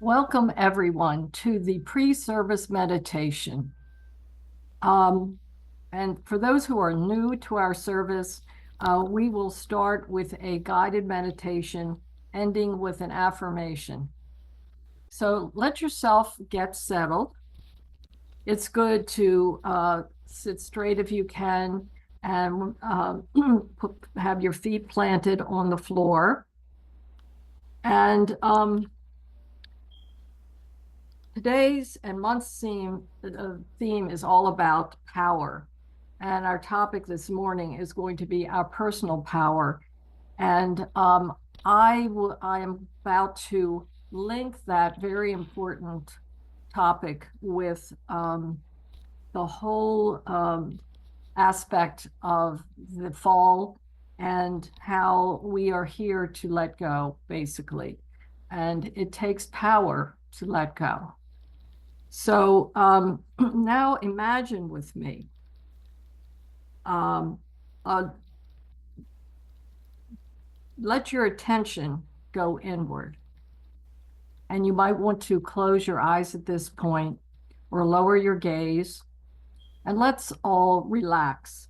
Welcome everyone to the pre-service meditation. And for those who are new to our service, we will start with a guided meditation ending with an affirmation. So let yourself get settled. It's good to sit straight if you can and have your feet planted on the floor. And today's and month's theme is all about power. And our topic this morning is going to be our personal power. And I am about to link that very important topic with the whole aspect of the fall and how we are here to let go, basically. And it takes power to let go. So now imagine with me, let your attention go inward. And you might want to close your eyes at this point or lower your gaze. And let's all relax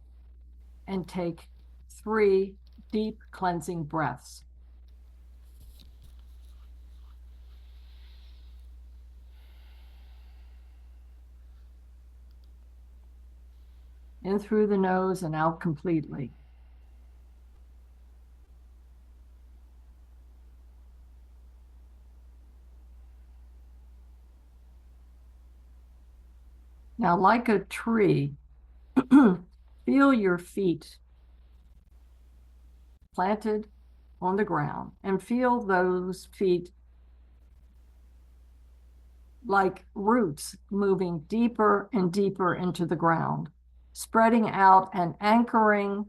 and take 3 deep cleansing breaths. In through the nose and out completely. Now, like a tree, feel your feet planted on the ground and feel those feet like roots moving deeper and deeper into the ground, spreading out and anchoring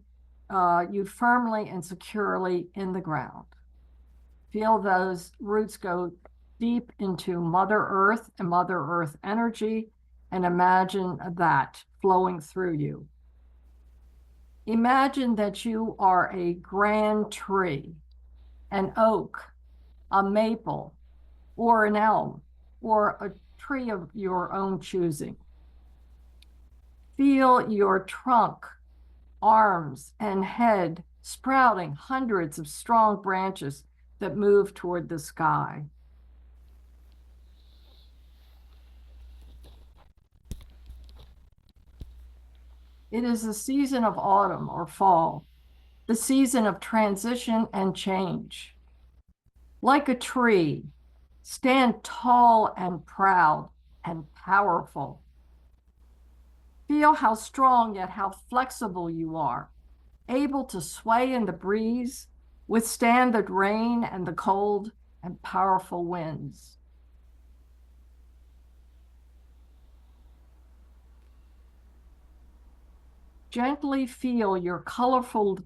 you firmly and securely in the ground. Feel those roots go deep into Mother Earth and Mother Earth energy, and imagine that flowing through you. Imagine that you are a grand tree, an oak, a maple, or an elm, or a tree of your own choosing. Feel your trunk, arms, and head sprouting hundreds of strong branches that move toward the sky. It is the season of autumn or fall, the season of transition and change. Like a tree, stand tall and proud and powerful. Feel how strong yet how flexible you are, able to sway in the breeze, withstand the rain and the cold and powerful winds. Gently feel your colorful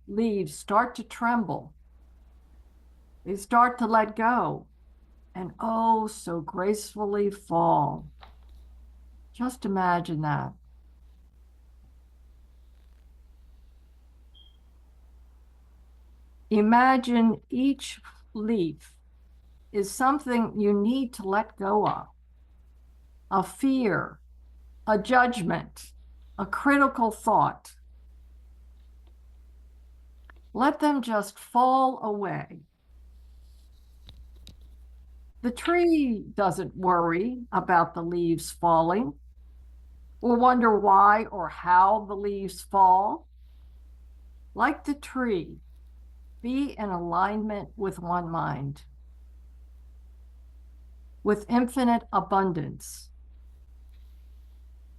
leaves start to tremble. They start to let go and oh, so gracefully fall. Just imagine that. Imagine each leaf is something you need to let go of. A fear, a judgment, a critical thought. Let them just fall away. The tree doesn't worry about the leaves falling or wonder why or how the leaves fall. Like the tree, be in alignment with one mind, with infinite abundance.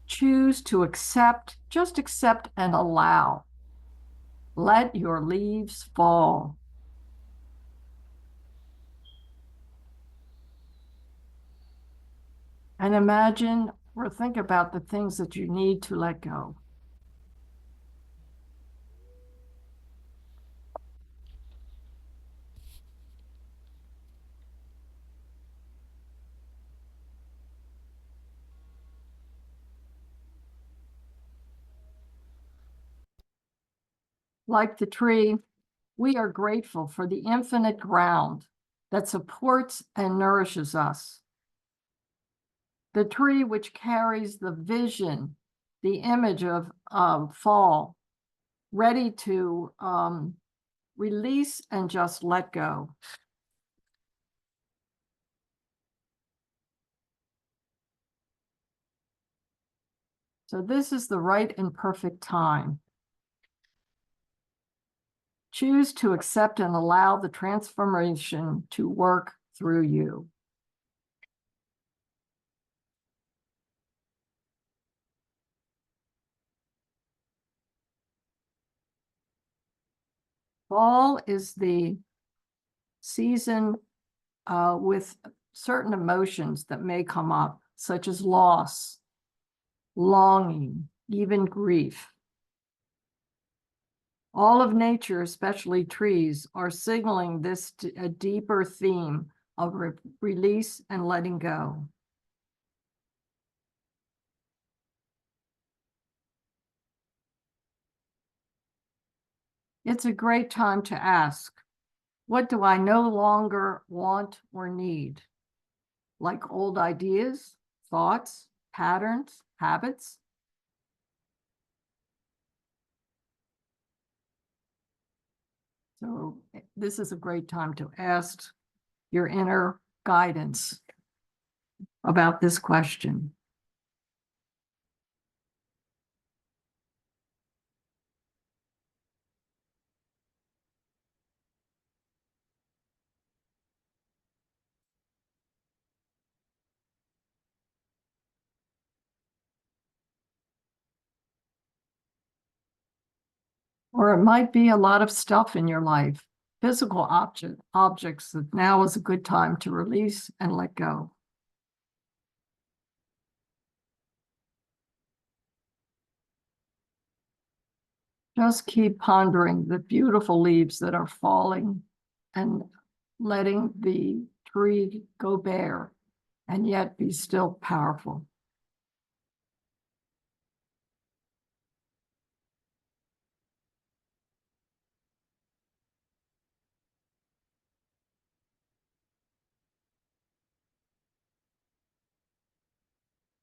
Choose to accept, just accept and allow. Let your leaves fall. And imagine or think about the things that you need to let go. Like the tree, we are grateful for the infinite ground that supports and nourishes us. The tree which carries the vision, the image of fall, ready to release and just let go. So this is the right and perfect time. Choose to accept and allow the transformation to work through you. Fall is the season with certain emotions that may come up, such as loss, longing, even grief. All of nature, especially trees, are signaling this to a deeper theme of release and letting go. It's a great time to ask, what do I no longer want or need? Like old ideas, thoughts, patterns, habits? So this is a great time to ask your inner guidance about this question. Or it might be a lot of stuff in your life, physical objects that now is a good time to release and let go. Just keep pondering the beautiful leaves that are falling and letting the tree go bare and yet be still powerful.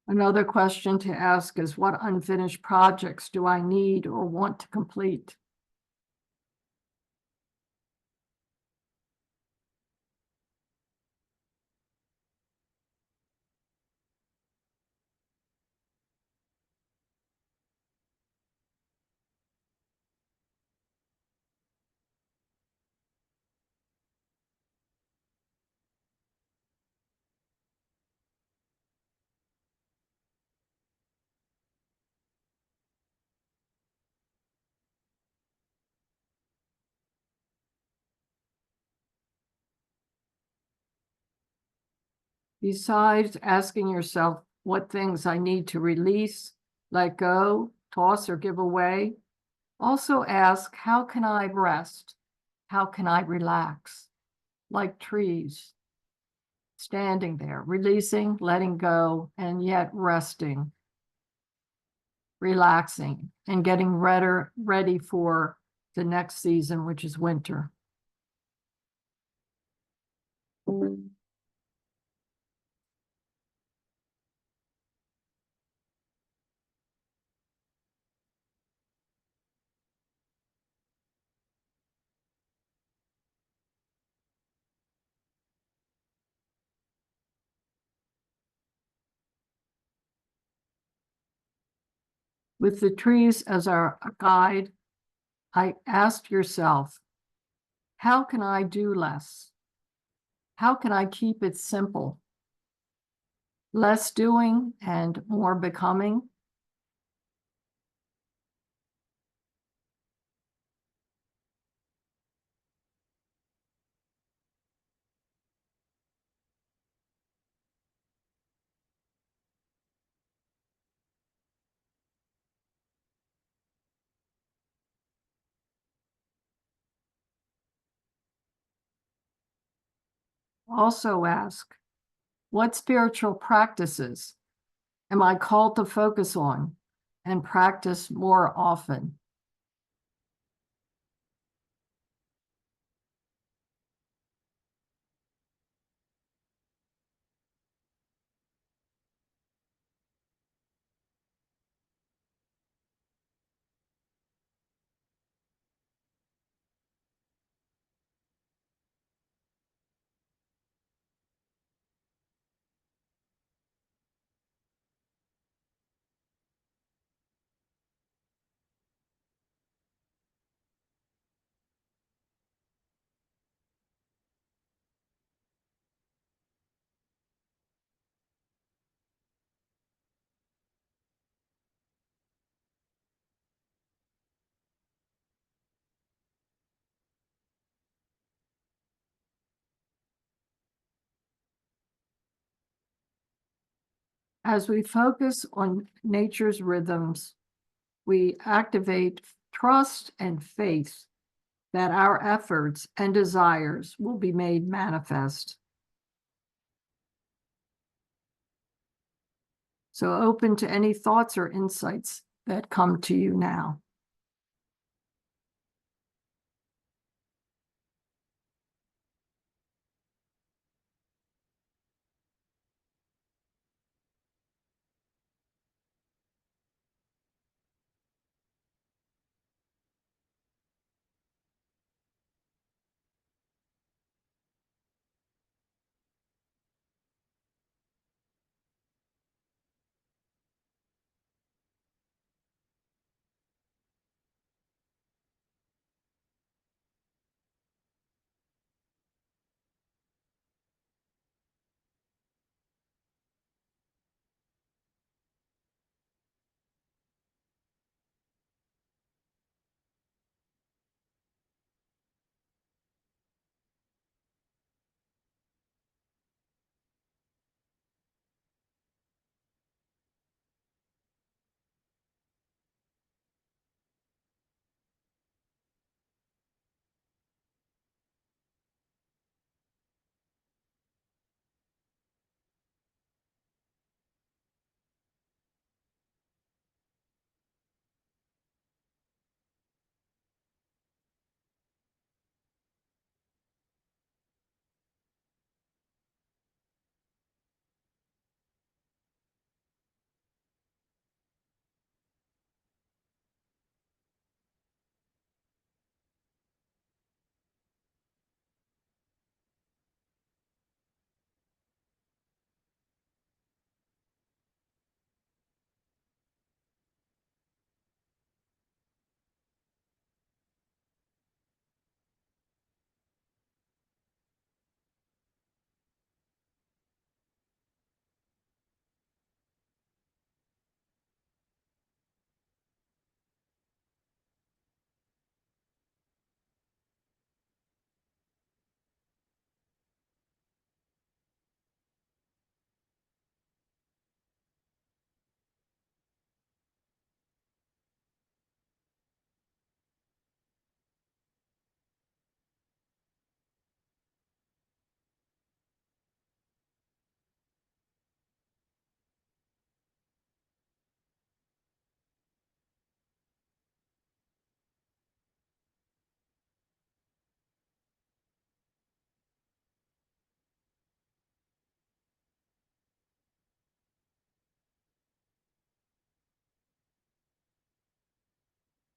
Another question to ask is, what unfinished projects do I need or want to complete? Besides asking yourself what things I need to release, let go, toss, or give away, also ask, how can I rest? How can I relax? Like trees, standing there, releasing, letting go, and yet resting, relaxing, and getting ready for the next season, which is winter. With the trees as our guide, I asked yourself, how can I do less? How can I keep it simple? Less doing and more becoming? Also ask, what spiritual practices am I called to focus on and practice more often? As we focus on nature's rhythms, we activate trust and faith that our efforts and desires will be made manifest. So open to any thoughts or insights that come to you now.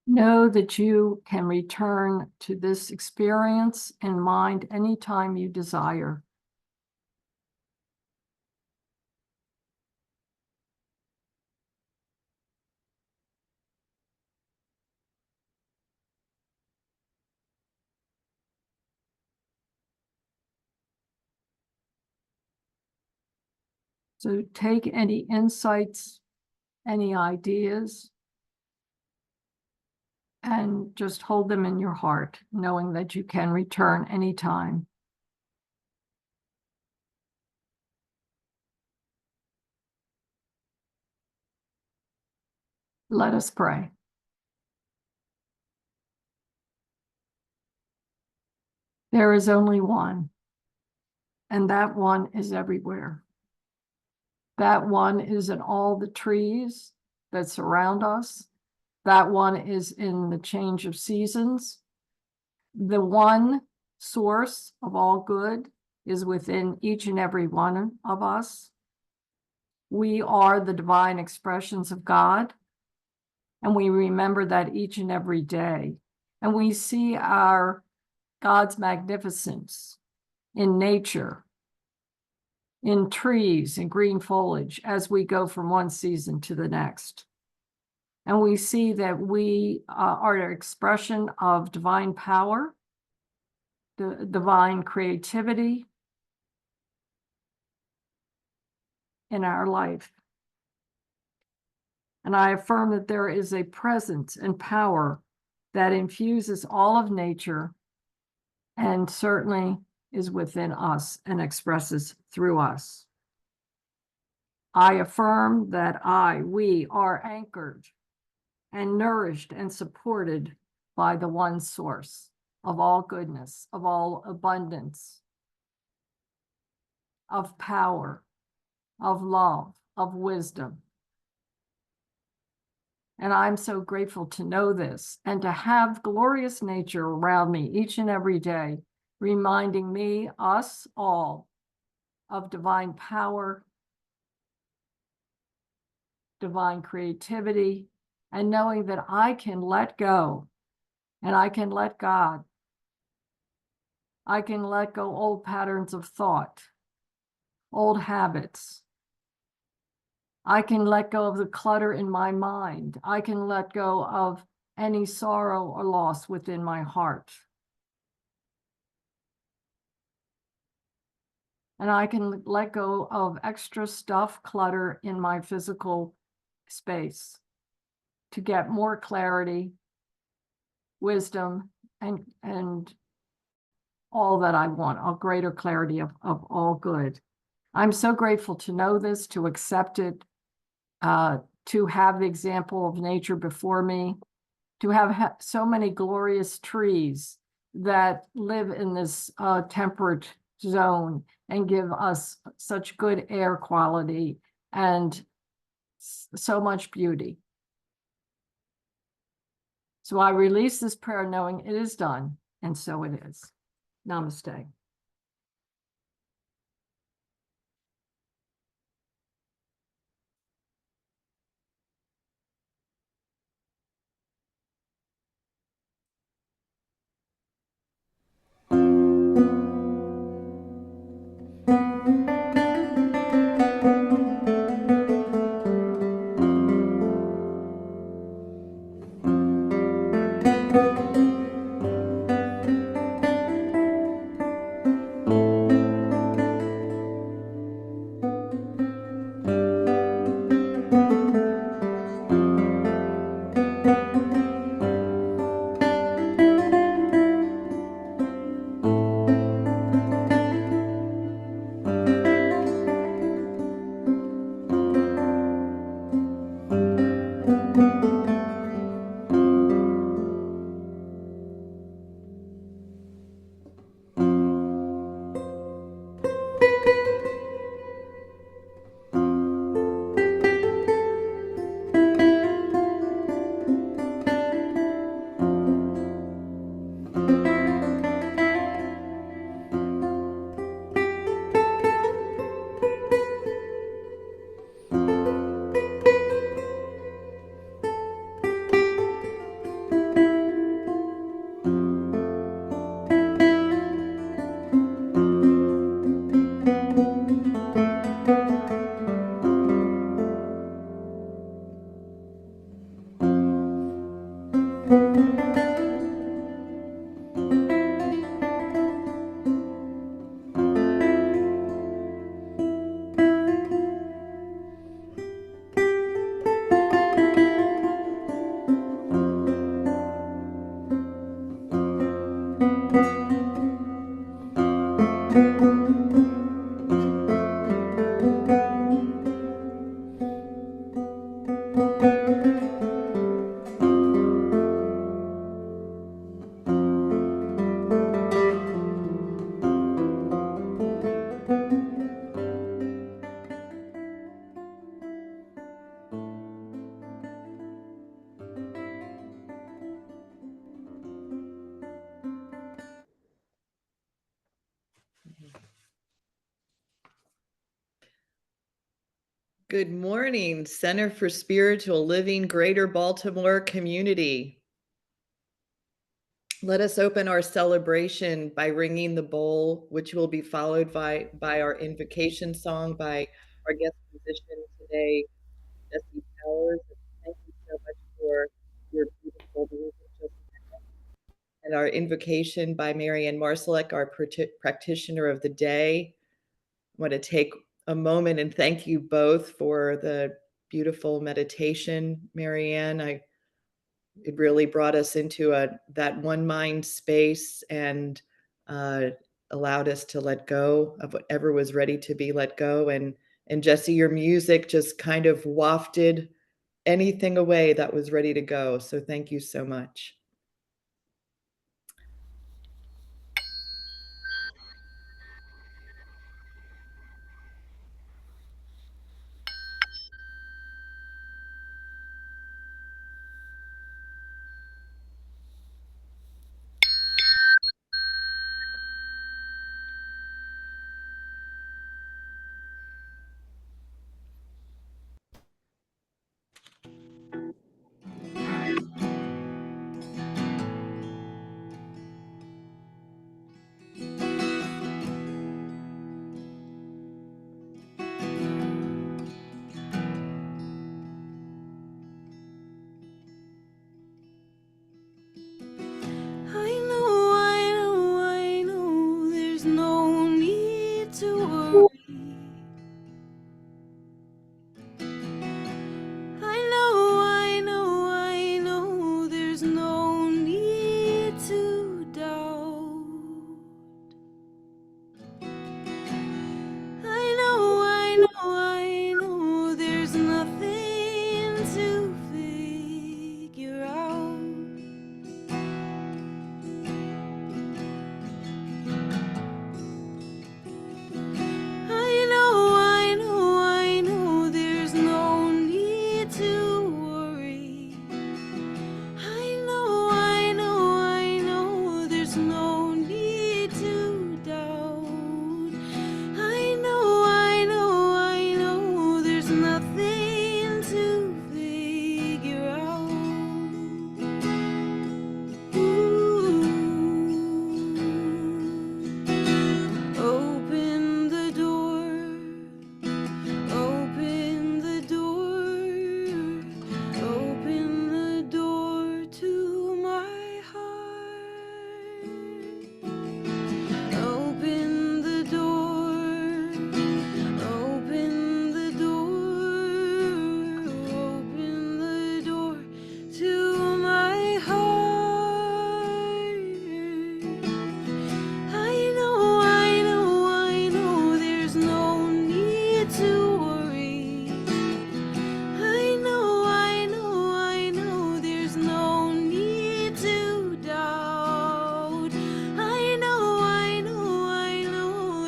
Know that you can return to this experience in mind anytime you desire. So take any insights, any ideas, and just hold them in your heart, knowing that you can return anytime. Let us pray. There is only one, and that one is everywhere. That one is in all the trees that surround us. That one is in the change of seasons. The one source of all good is within each and every one of us. We are the divine expressions of God, and we remember that each and every day. And we see our God's magnificence in nature, in trees and green foliage as we go from one season to the next. And we see that we are an expression of divine power, the divine creativity in our life. And I affirm that there is a presence and power that infuses all of nature and certainly is within us and expresses through us. I affirm that we are anchored and nourished and supported by the one source of all goodness, of all abundance, of power, of love, of wisdom. And I'm so grateful to know this and to have glorious nature around me each and every day, reminding me, us all, of divine power, divine creativity, and knowing that I can let go and I can let God. I can let go old patterns of thought, old habits. I can let go of the clutter in my mind. I can let go of any sorrow or loss within my heart. And I can let go of extra stuff, clutter in my physical space to get more clarity, wisdom, and all that I want, a greater clarity of all good. I'm so grateful to know this, to accept it, to have the example of nature before me, to have so many glorious trees that live in this temperate zone and give us such good air quality and so much beauty. So I release this prayer knowing it is done, and so it is. Namaste. Good morning, Center for Spiritual Living, Greater Baltimore Community. Let us open our celebration by ringing the bowl, which will be followed by our invocation song by our guest musician today, Jesse Powers. Thank you so much for your beautiful music. And our invocation by Anne Marsalek, our practitioner of the day. I want to take a moment and thank you both for the beautiful meditation, Marianne. It really brought us into that one mind space and allowed us to let go of whatever was ready to be let go and And Jesse, your music just kind of wafted anything away that was ready to go. So thank you so much. I know, there's no need to worry. I know, there's no need to doubt. I know, there's nothing to figure out. I know, there's no need to worry. I know, there's no need to doubt. I know, there's nothing to figure out. Ooh. Open the door. Open the door, open the door to my heart. Open the door, open the door, open the door to my heart. I know, there's no need to worry. I know, there's no need to doubt. I know,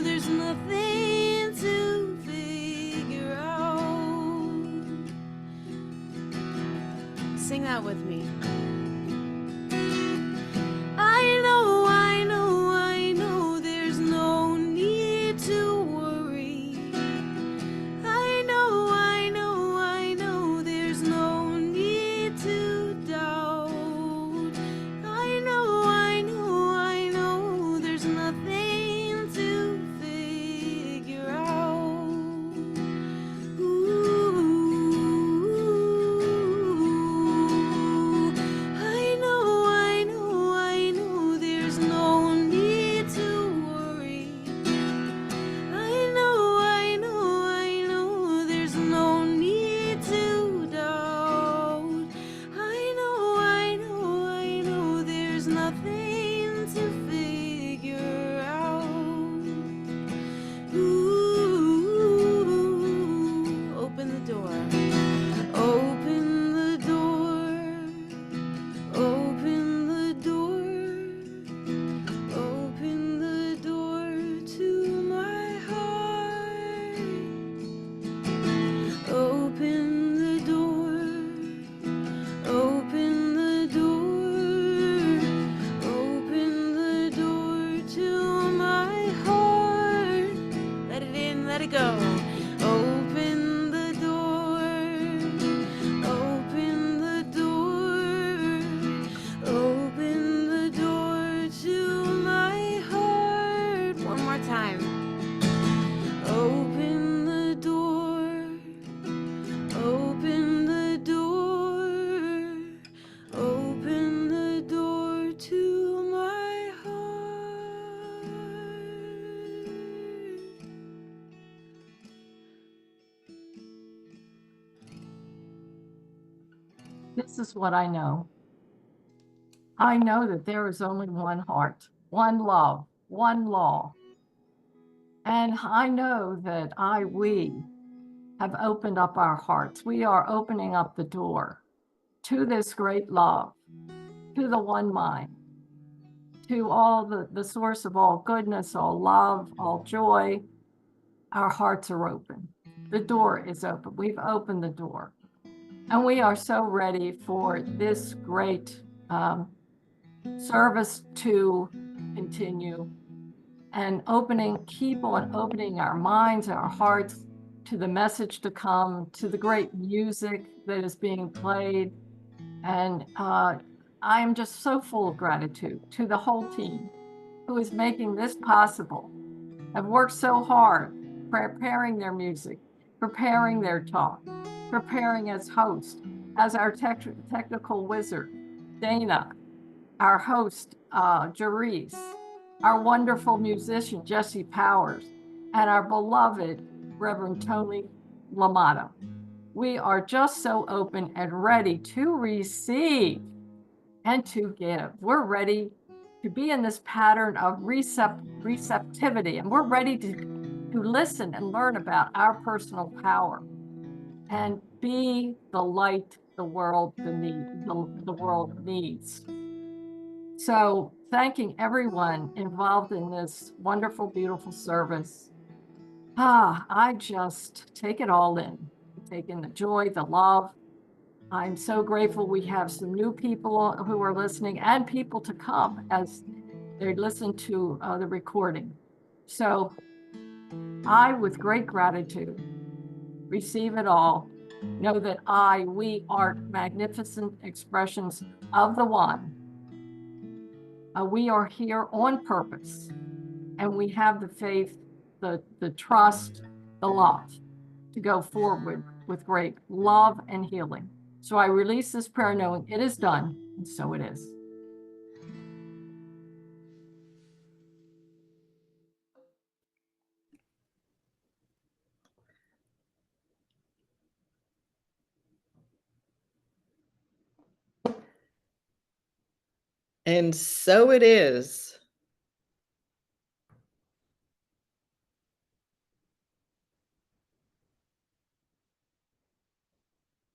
there's nothing to figure out. Sing that with me. I know, there's no need to worry. I know, there's no need to doubt. I know, there's nothing to figure out. Ooh. I know, there's no need to worry. I know, there's no need to doubt. I know, there's nothing to figure out. Ooh, open the door. Open the door. Open the door. Open the door to my heart. Open the door. Open the door. Open the door to my heart. Let it in, let it go. Open the door. Open the door. Open the door to my heart. One more time. Open the door. Open the door. Open the door to my heart. This is what I know. I know that there is only one heart, one love, one law. And I know that we have opened up our hearts. We are opening up the door to this great love, to the one mind, to all the source of all goodness, all love, all joy. Our hearts are open. The door is open. We've opened the door. And we are so ready for this great service to continue and keep on opening our minds, our hearts to the message to come, to the great music that is being played. And I am just so full of gratitude to the whole team who is making this possible, have worked so hard preparing their music, preparing their talk, preparing as host, as our technical wizard, Dana, our host, Jerice, our wonderful musician, Jesse Powers, and our beloved Reverend Toni LaMotta. We are just so open and ready to receive and to give. We're ready to be in this pattern of receptivity, and we're ready to listen and learn about our personal power and be the light the world needs. So thanking everyone involved in this wonderful, beautiful service. I just take it all in, take in the joy, the love. I'm so grateful we have some new people who are listening and people to come as they listen to the recording. So I, with great gratitude, receive it all. Know that we are magnificent expressions of the one. We are here on purpose, and we have the faith, the trust, the love to go forward with great love and healing. So I release this prayer knowing it is done, and so it is. And so it is.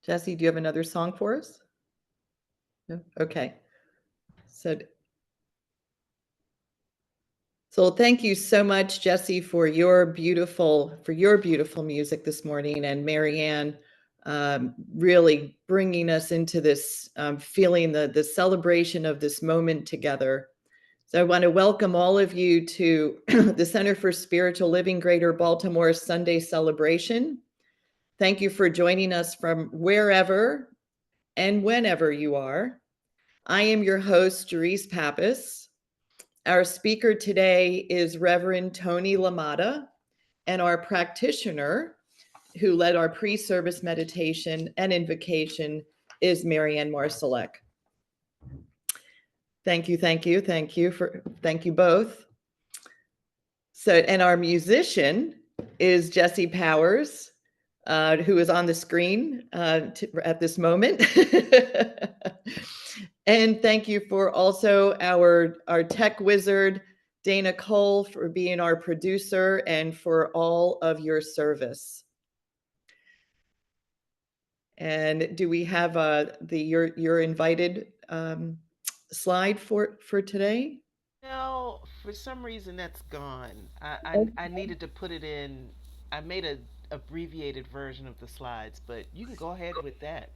Jesse, do you have another song for us? No? Okay. So thank you so much, Jesse, for your beautiful music this morning, and Marianne, really bringing us into this feeling the celebration of this moment together. So I want to welcome all of you to the Center for Spiritual Living Greater Baltimore Sunday celebration. Thank you for joining us from wherever and whenever you are. I am your host, Jerice Pappas. Our speaker today is Reverend Toni LaMotta, and our practitioner who led our pre-service meditation and invocation is Anne Marsalek. Thank you both. So, and our musician is Jesse Powers, who is on the screen at this moment. And thank you for also our tech wizard, Dana Cole, for being our producer and for all of your service. And do we have your invited slide for today? No, for some reason that's gone. I needed to put it in. I made a abbreviated version of the slides, but you can go ahead with that.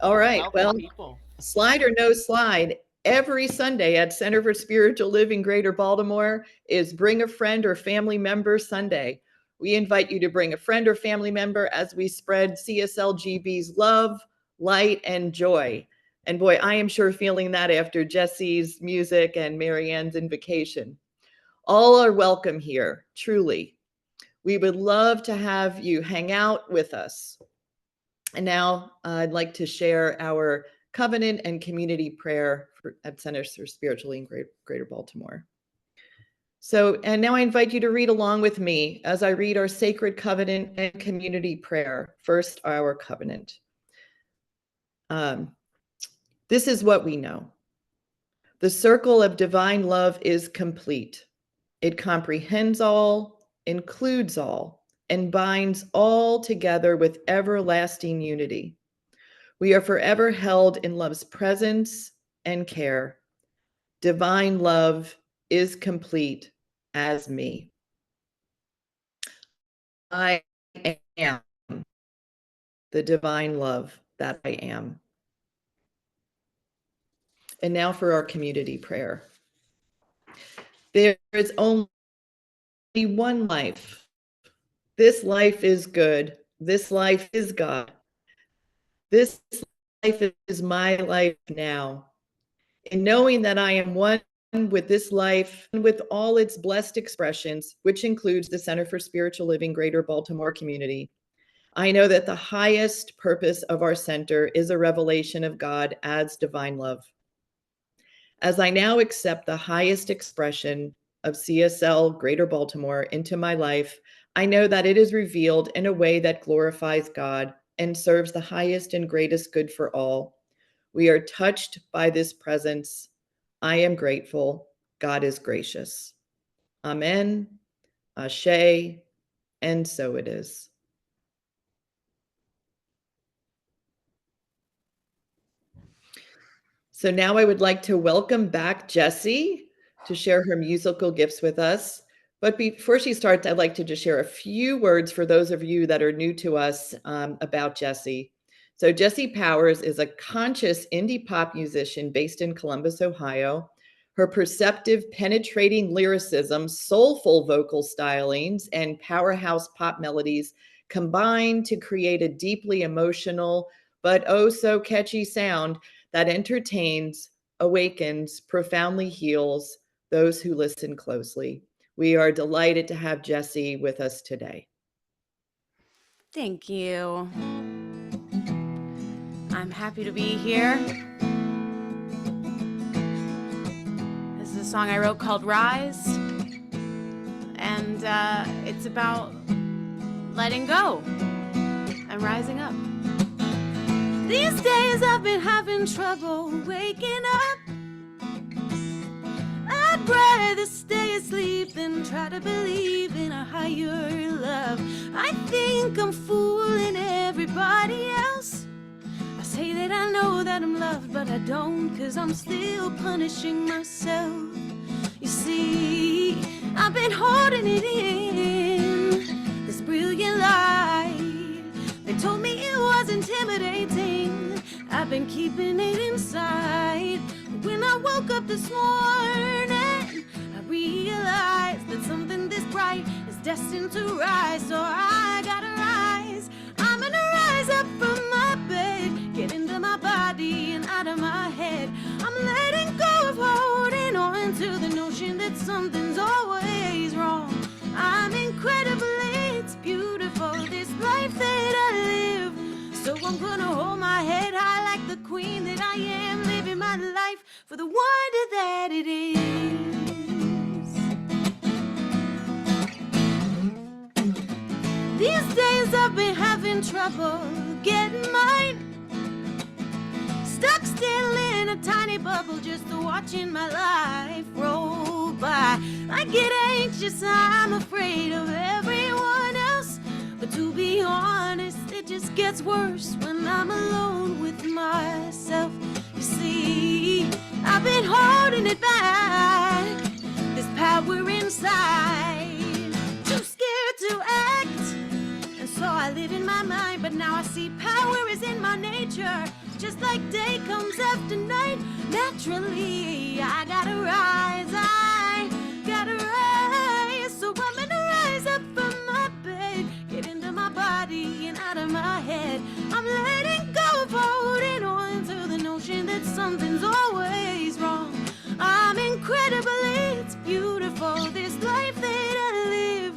All right. Welcome, Well, people. Slide or no slide, every Sunday at Center for Spiritual Living Greater Baltimore is Bring a Friend or Family Member Sunday. We invite you to bring a friend or family member as we spread CSLGB's love, light, and joy. And boy, I am sure feeling that after Jesse's music and Marianne's invocation. All are welcome here, truly. We would love to have you hang out with us. And now I'd like to share our covenant and community prayer at Centers for Spiritual in Greater Baltimore. So, and now I invite you to read along with me as I read our sacred covenant and community prayer. First, our covenant. This is what we know. The circle of divine love is complete. It comprehends all, includes all, and binds all together with everlasting unity. We are forever held in love's presence and care. Divine love is complete as me. I am the divine love that I am. And now for our community prayer. There is only one life. This life is good. This life is God. This life is my life now. In knowing that I am one with this life and with all its blessed expressions, which includes the Center for Spiritual Living Greater Baltimore Community, I know that the highest purpose of our center is a revelation of God as divine love. As I now accept the highest expression of CSL Greater Baltimore into my life, I know that it is revealed in a way that glorifies God and serves the highest and greatest good for all. We are touched by this presence. I am grateful. God is gracious. Amen, Ashe, and so it is. So now I would like to welcome back Jessie to share her musical gifts with us. But before she starts, I'd like to just share a few words for those of you that are new to us about Jessie. So Jessie Powers is a conscious indie pop musician based in Columbus, Ohio. Her perceptive, penetrating lyricism, soulful vocal stylings, and powerhouse pop melodies combine to create a deeply emotional, but oh so catchy sound that entertains, awakens, profoundly heals those who listen closely. We are delighted to have Jessie with us today. Thank you. I'm happy to be here. This is a song I wrote called Rise, and it's about letting go and rising up. These days I've been having trouble waking up. I'd rather stay asleep than try to believe in a higher love. I think I'm fooling everybody else. I say that I know that I'm loved, but I don't, 'cause I'm still punishing myself. You see, I've been holding it in, this brilliant light. They told me it was intimidating. I've been keeping it inside. When I woke up this morning, I realized that something this bright is destined to rise. So I gotta rise. I'm gonna rise up from my bed, get into my body and out of my head. I'm letting go of holding on to the notion that something's always wrong. I'm incredible, it's beautiful, this life that I live. So I'm gonna hold my head high like the queen that I am, living my life for the wonder that it is. These days I've been having trouble getting mine. Stuck still in a tiny bubble, just watching my life roll by. I get anxious, I'm afraid of everyone else. But to be honest, it just gets worse when I'm alone with myself. You see, I've been holding it back, this power inside. Too scared to act, and so I live in my mind. But now I see power is in my nature. Just like day comes after night, naturally I gotta rise, I gotta rise. So I'm gonna rise up from my bed, get into my body and out of my head. I'm letting go of holding on to the notion that something's always wrong. I'm incredible, it's beautiful, this life that I live.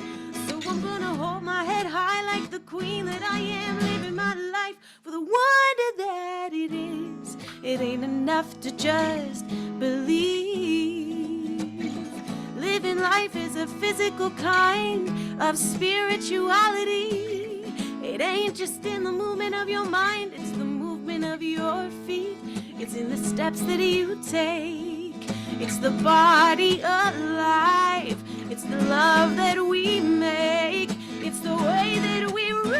So I'm gonna hold my head high like the queen that I am, living my life for the wonder that it is. It ain't enough to just believe. Living life is a physical kind of spirituality. It ain't just in the movement of your mind, it's the movement of your feet. It's in the steps that you take. It's the body alive. It's the love that we make. It's the the way that we rise.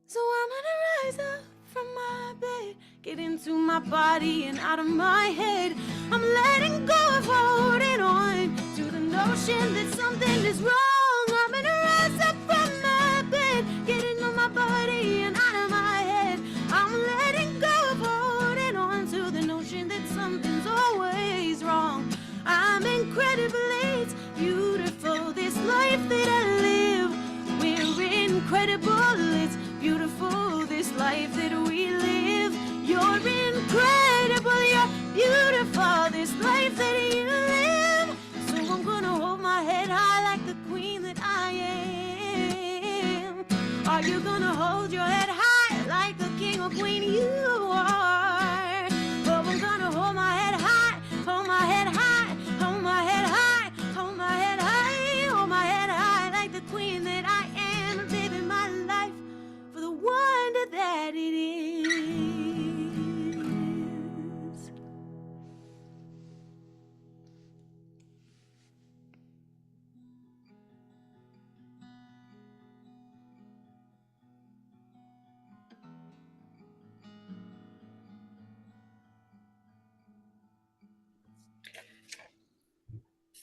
So I'm gonna rise up from my bed, get into my body and out of my head. I'm letting go of holding on to the notion that something is wrong. I'm gonna rise up from my bed, get into my body and out of my head. I'm letting go of holding on to the notion that something's always wrong. I'm incredible, it's beautiful, this life that I live. We're incredible, it's beautiful, this life that we live. You're incredible, you're beautiful, this life that you live. So I'm gonna hold my head high like the queen that I am. Are you gonna hold your head high like the king or queen you are? Oh, I'm gonna hold my head high, hold my head high, hold my head high, hold my head high, hold my head high like the queen that I am, living my life for the wonder that it is.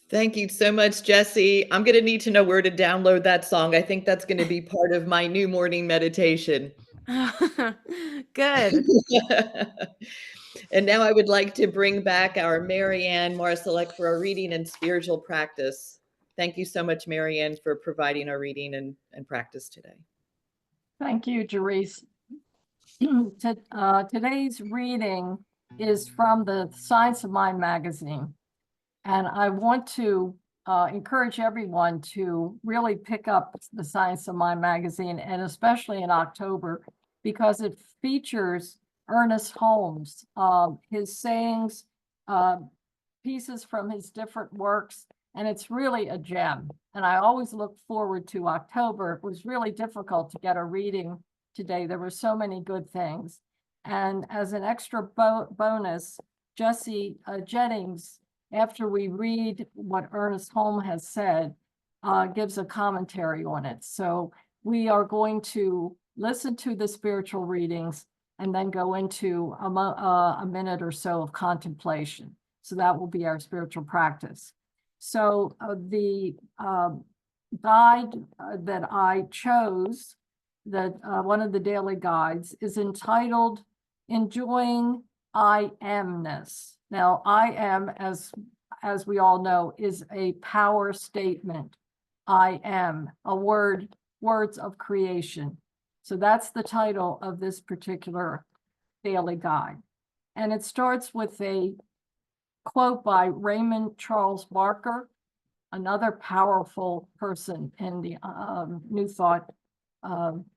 Thank you so much, Jesse. I'm going to need to know where to download that song. I think that's going to be part of my new morning meditation. Good. And now I would like to bring back our Anne Marsalek for our reading and spiritual practice. Thank you so much, Anne, for providing our reading and practice today. Thank you, Jerice. Today's reading is from the Science of Mind magazine. And I want to encourage everyone to really pick up the Science of Mind magazine, and especially in October, because it features Ernest Holmes, his sayings, pieces from his different works, and it's really a gem. And I always look forward to October. It was really difficult to get a reading today. There were so many good things. And as an extra bonus, Jesse Jennings, after we read what Ernest Holmes has said, gives a commentary on it. So we are going to listen to the spiritual readings and then go into a minute or so of contemplation. So that will be our spiritual practice. So the guide that I chose, that one of the daily guides, is entitled Enjoying I Amness. Now, I am, as we all know, is a power statement. I am, words of creation. So that's the title of this particular daily guide. And it starts with a quote by Raymond Charles Barker, another powerful person in the New Thought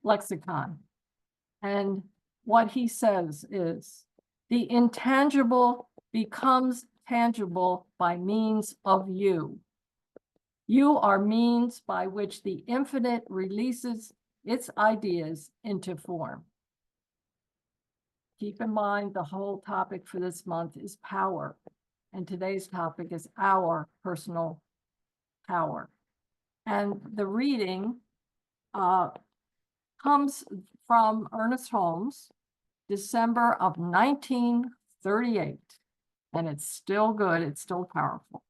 lexicon. And what he says is, the intangible becomes tangible by means of you. You are means by which the infinite releases its ideas into form. Keep in mind, the whole topic for this month is power, and today's topic is our personal power. And the reading comes from Ernest Holmes, December of 1938, and it's still good, it's still powerful.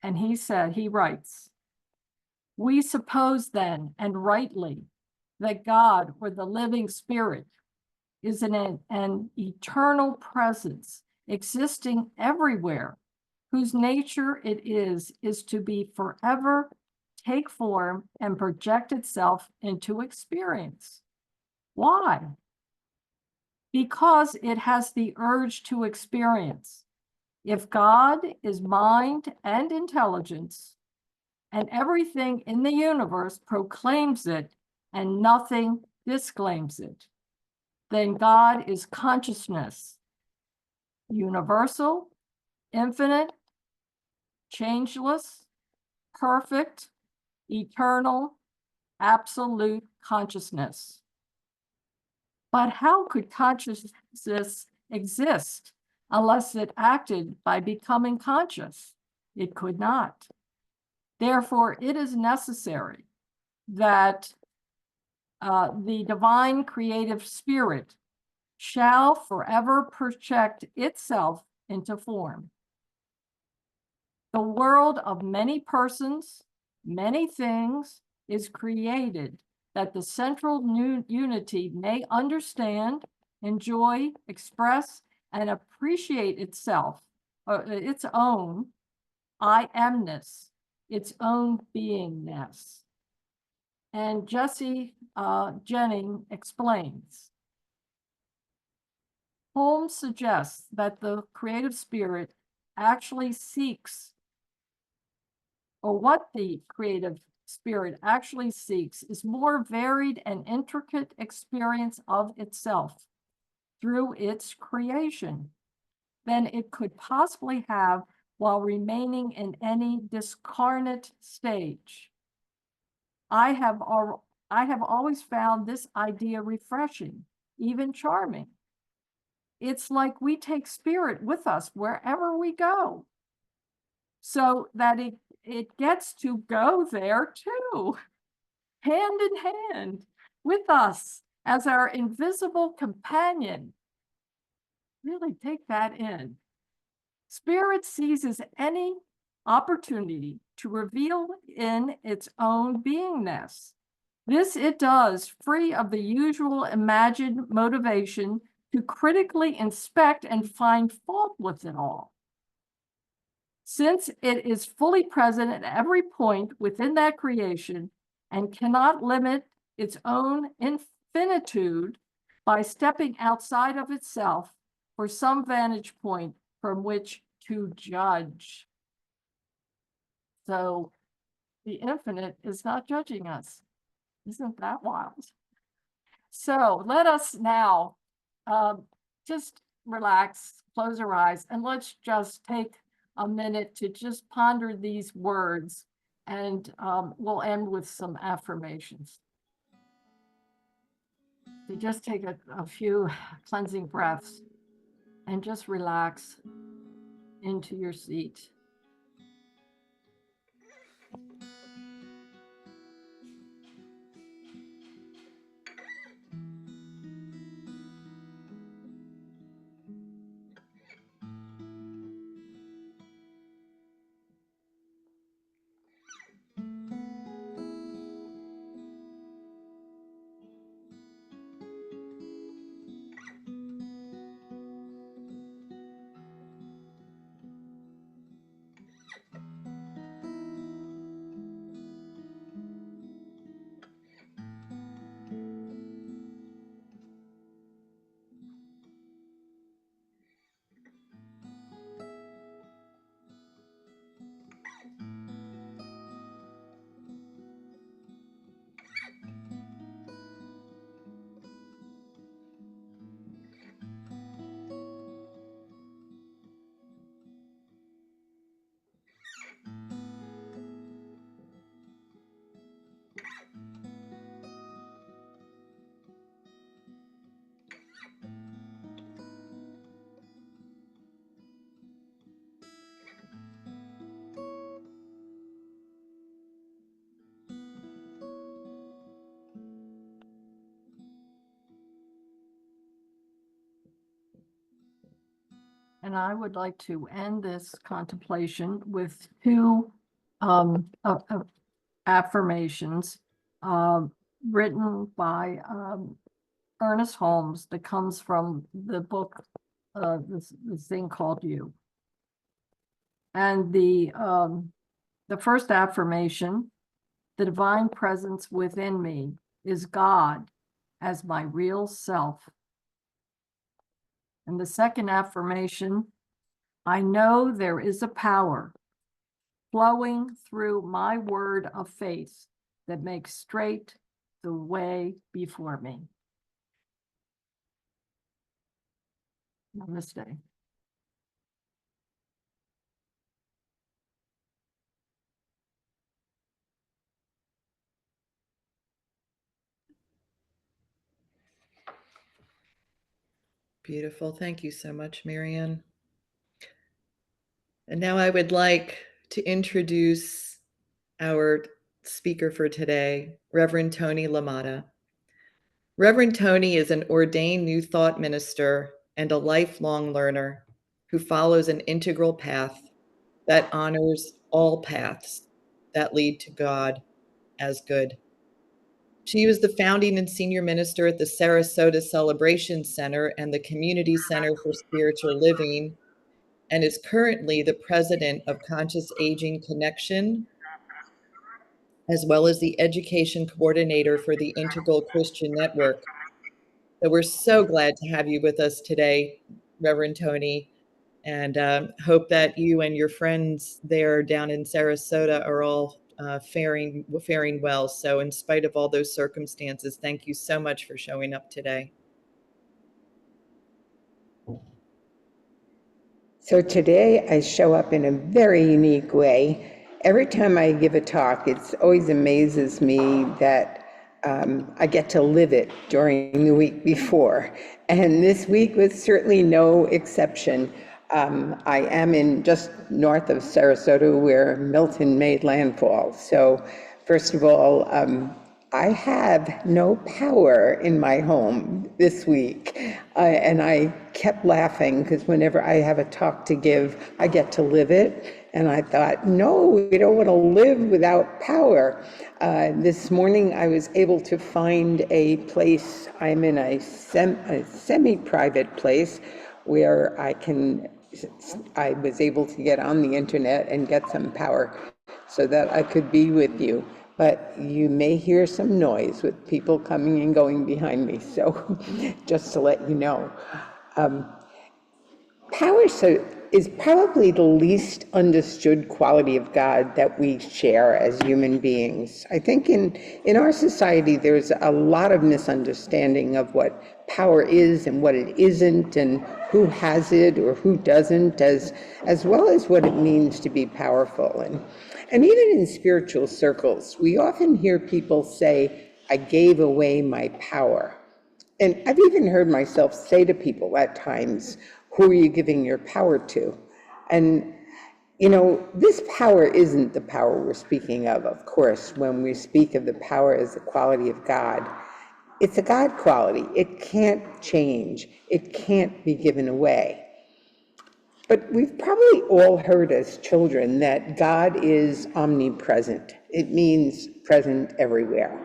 And he writes, we suppose then, and rightly, that God, or the living spirit, is an eternal presence existing everywhere, whose nature it is to be forever, take form, and project itself into experience. Why? Because it has the urge to experience. If God is mind and intelligence, and everything in the universe proclaims it, and nothing disclaims it, then God is consciousness, universal, infinite, changeless, perfect, eternal, absolute consciousness. But how could consciousness exist unless it acted by becoming conscious. It could not. Therefore, it is necessary that the divine creative spirit shall forever project itself into form. The world of many persons, many things is created that the central unity may understand, enjoy, express, and appreciate itself, its own I amness, its own beingness. And Jesse Jennings explains. Holmes suggests that the creative spirit actually seeks, or what the creative spirit actually seeks, is more varied and intricate experience of itself through its creation than it could possibly have while remaining in any discarnate stage. I have always found this idea refreshing, even charming. It's like we take spirit with us wherever we go, so that it gets to go there too, hand in hand with us as our invisible companion. Really take that in. Spirit seizes any opportunity to reveal in its own beingness. This it does free of the usual imagined motivation to critically inspect and find fault with it all. Since it is fully present at every point within that creation and cannot limit its own infinitude by stepping outside of itself for some vantage point from which to judge. So the infinite is not judging us. Isn't that wild? So let us now just relax, close our eyes, and let's just take a minute to just ponder these words, and we'll end with some affirmations. So just take a few cleansing breaths and just relax into your seat. And I would like to end this contemplation with two affirmations written by Ernest Holmes that comes from the book, this thing called You. And the first affirmation, the divine presence within me is God as my real self. And the second affirmation, I know there is a power flowing through my word of faith that makes straight the way before me. Namaste. Beautiful. Thank you so much, Marianne. And now I would like to introduce our speaker for today, Reverend Toni LaMotta. Reverend Toni is an ordained New Thought minister and a lifelong learner who follows an integral path that honors all paths that lead to God as good. She was the founding and senior minister at the Sarasota Celebration Center and the Community Center for Spiritual Living, and is currently the president of Conscious Aging Connection, as well as the education coordinator for the Integral Christian Network. So we're so glad to have you with us today, Reverend Toni, and hope that you and your friends there down in Sarasota are all faring well. So in spite of all those circumstances, thank you so much for showing up today. So today I show up in a very unique way. Every time I give a talk, it always amazes me that I get to live it during the week before. And this week was certainly no exception. I am in just north of Sarasota where Milton made landfall. So first of all, I have no power in my home this week. And I kept laughing because whenever I have a talk to give, I get to live it. And I thought, no, we don't want to live without power. This morning, I was able to find a place. I'm in a semi-private place where I was able to get on the internet and get some power so that I could be with you. But you may hear some noise with people coming and going behind me. So just to let you know. Power is probably the least understood quality of God that we share as human beings. I think in our society, there's a lot of misunderstanding of what power is and what it isn't, and who has it or who doesn't, as well as what it means to be powerful. And even in spiritual circles, we often hear people say, I gave away my power. And I've even heard myself say to people at times, who are you giving your power to? And, this power isn't the power we're speaking of course, when we speak of the power as the quality of God. It's a God quality. It can't change. It can't be given away. But we've probably all heard as children that God is omnipresent. It means present everywhere.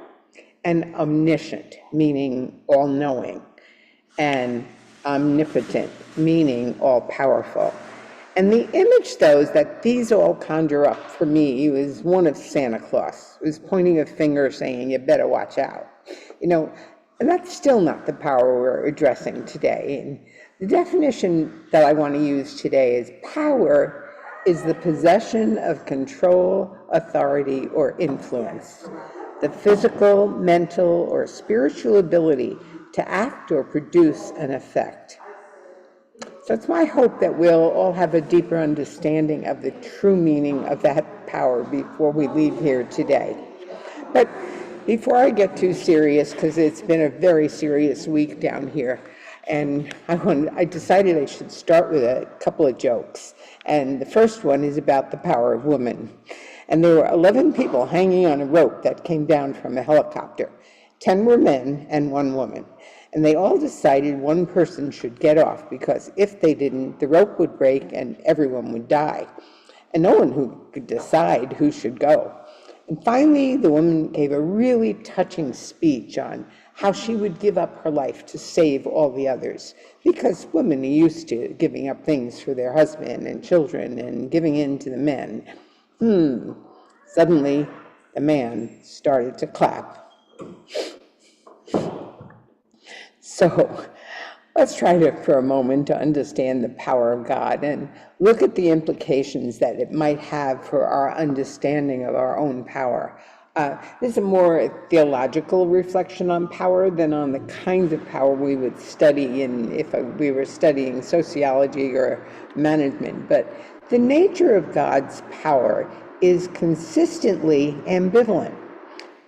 And omniscient, meaning all-knowing, and omnipotent, meaning all-powerful. And the image, though, that these all conjure up for me was one of Santa Claus, who was pointing a finger saying, you better watch out. And that's still not the power we're addressing today. And the definition that I want to use today is power is the possession of control, authority, or influence. The physical, mental, or spiritual ability to act or produce an effect. So it's my hope that we'll all have a deeper understanding of the true meaning of that power before we leave here today. But before I get too serious, because it's been a very serious week down here, and I decided I should start with a couple of jokes. And the first one is about the power of women. And there were 11 people hanging on a rope that came down from a helicopter. 10 were men and 1 woman. And they all decided one person should get off because if they didn't, the rope would break and everyone would die. And no one who could decide who should go. And finally, the woman gave a really touching speech on how she would give up her life to save all the others, because women are used to giving up things for their husband and children and giving in to the men. Suddenly, the man started to clap. So let's try for a moment to understand the power of God and look at the implications that it might have for our understanding of our own power. This is a more theological reflection on power than on the kinds of power we would study if we were studying sociology or management. But the nature of God's power is consistently ambivalent.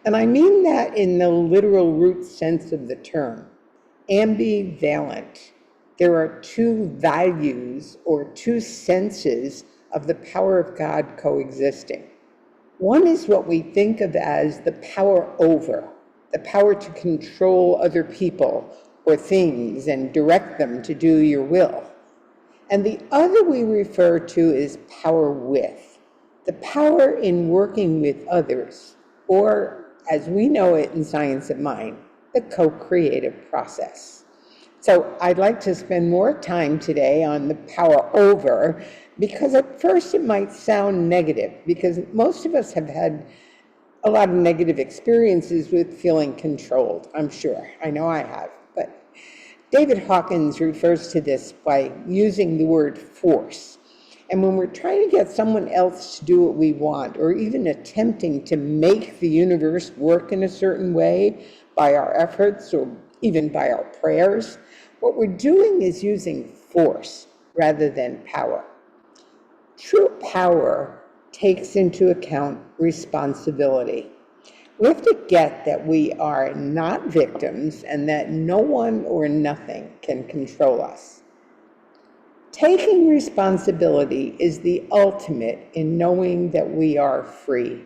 And I mean that in the literal root sense of the term. Ambivalent. There are 2 values or 2 senses of the power of God coexisting. One is what we think of as the power over, the power to control other people or things and direct them to do your will. And the other we refer to is power with, the power in working with others, or as we know it in Science of Mind, the co-creative process. So I'd like to spend more time today on the power over, because at first it might sound negative, because most of us have had a lot of negative experiences with feeling controlled, I'm sure. I know I have. But David Hawkins refers to this by using the word force. And when we're trying to get someone else to do what we want, or even attempting to make the universe work in a certain way by our efforts or even by our prayers, what we're doing is using force rather than power. True power takes into account responsibility. We have to get that we are not victims and that no one or nothing can control us. Taking responsibility is the ultimate in knowing that we are free.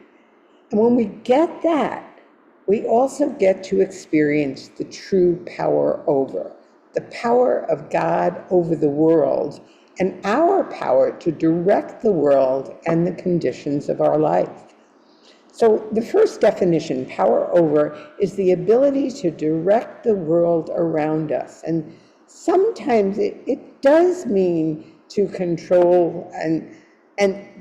And when we get that, we also get to experience the true power over, the power of God over the world, and our power to direct the world and the conditions of our life. So the first definition, power over, is the ability to direct the world around us. And sometimes it does mean to control, and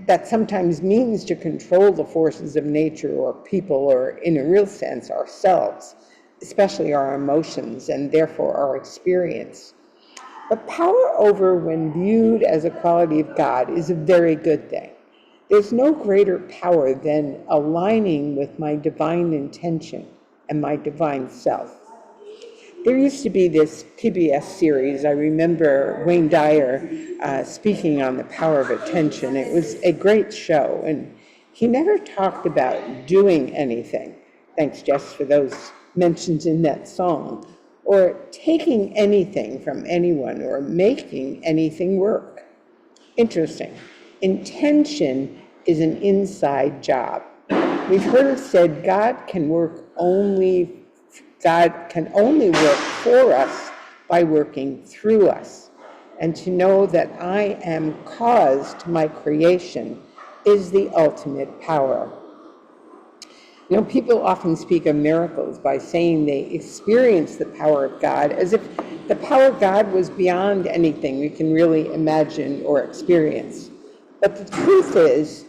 that sometimes means to control the forces of nature or people, or in a real sense, ourselves, especially our emotions and therefore our experience. But power over, when viewed as a quality of God, is a very good thing. There's no greater power than aligning with my divine intention and my divine self. There used to be this PBS series. I remember Wayne Dyer speaking on the power of attention. It was a great show, and he never talked about doing anything. Thanks, Jess, for those mentions in that song. Or taking anything from anyone, or making anything work. Interesting. Intention is an inside job. We've heard it said God can only work for us by working through us. And to know that I am cause to my creation is the ultimate power. You know, people often speak of miracles by saying they experience the power of God as if the power of God was beyond anything we can really imagine or experience. But the truth is,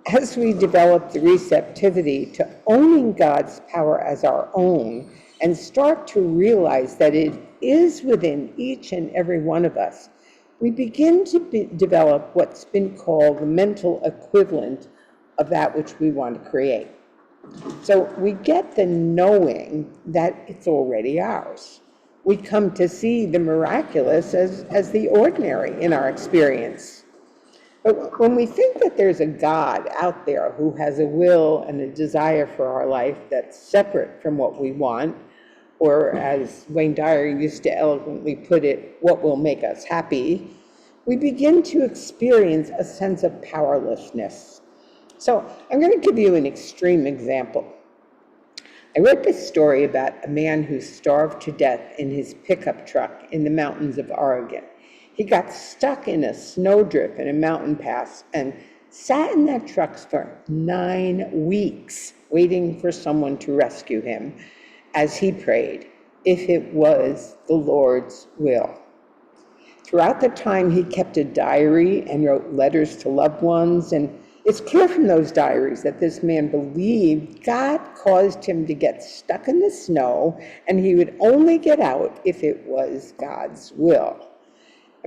as we develop the receptivity to owning God's power as our own and start to realize that it is within each and every one of us, we begin to develop what's been called the mental equivalent of that which we want to create. So we get the knowing that it's already ours. We come to see the miraculous as the ordinary in our experience. But when we think that there's a God out there who has a will and a desire for our life that's separate from what we want, or as Wayne Dyer used to eloquently put it, what will make us happy, we begin to experience a sense of powerlessness. So I'm going to give you an extreme example. I read this story about a man who starved to death in his pickup truck in the mountains of Oregon. He got stuck in a snowdrift in a mountain pass and sat in that truck for 9 weeks, waiting for someone to rescue him, as he prayed, if it was the Lord's will. Throughout the time, he kept a diary and wrote letters to loved ones, and it's clear from those diaries that this man believed God caused him to get stuck in the snow, and he would only get out if it was God's will.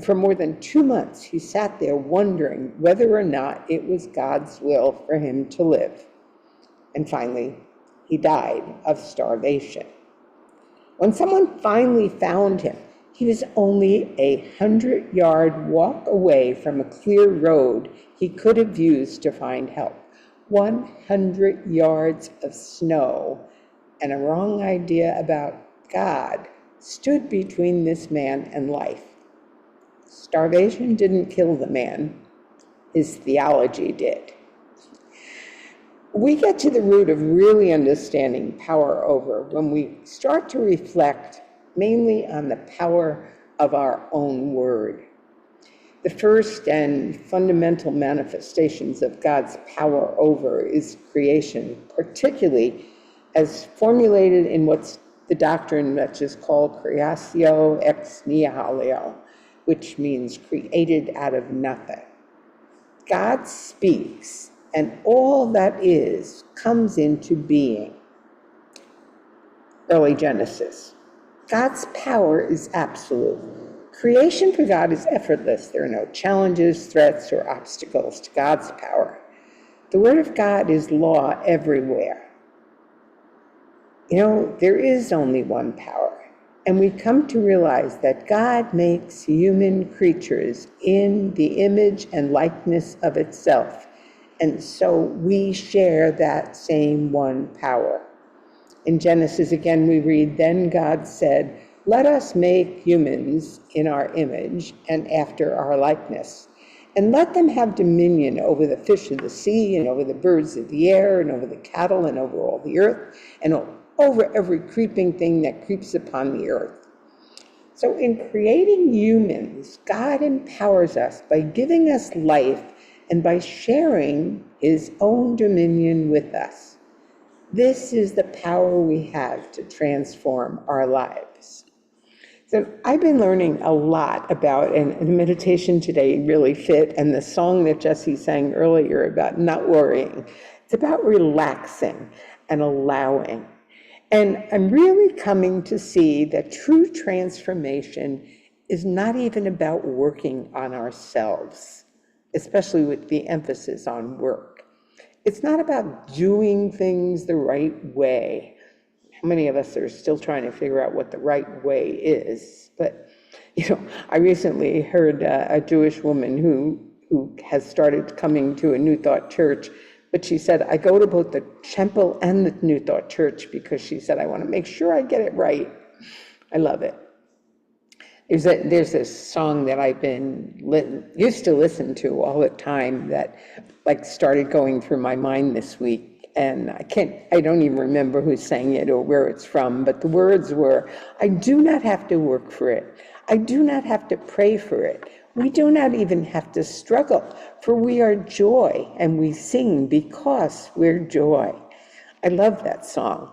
For more than 2 months, he sat there wondering whether or not it was God's will for him to live. And finally, he died of starvation. When someone finally found him, he was only a 100-yard walk away from a clear road he could have used to find help. 100 yards of snow and a wrong idea about God stood between this man and life. Starvation didn't kill the man, his theology did. We get to the root of really understanding power over when we start to reflect mainly on the power of our own word. The first and fundamental manifestations of God's power over is creation, particularly as formulated in what's the doctrine that's just called creatio ex nihilo, which means created out of nothing. God speaks, and all that is comes into being. Early Genesis. God's power is absolute. Creation for God is effortless. There are no challenges, threats, or obstacles to God's power. The Word of God is law everywhere. There is only one power, and we come to realize that God makes human creatures in the image and likeness of itself, and so we share that same one power. In Genesis, again, we read, "Then God said, let us make humans in our image and after our likeness, and let them have dominion over the fish of the sea and over the birds of the air and over the cattle and over all the earth and over every creeping thing that creeps upon the earth." So in creating humans, God empowers us by giving us life and by sharing his own dominion with us. This is the power we have to transform our lives. So I've been learning a lot about, and the meditation today really fit, and the song that Jesse sang earlier about not worrying. It's about relaxing and allowing. And I'm really coming to see that true transformation is not even about working on ourselves, especially with the emphasis on work. It's not about doing things the right way. How many of us are still trying to figure out what the right way is? But, I recently heard a Jewish woman who has started coming to a New Thought church, but she said, I go to both the temple and the New Thought church because she said, I want to make sure I get it right. I love it. There's this song that I've been used to listen to all the time that started going through my mind this week. And I don't even remember who sang it or where it's from, but the words were, I do not have to work for it. I do not have to pray for it. We do not even have to struggle, for we are joy, and we sing because we're joy. I love that song.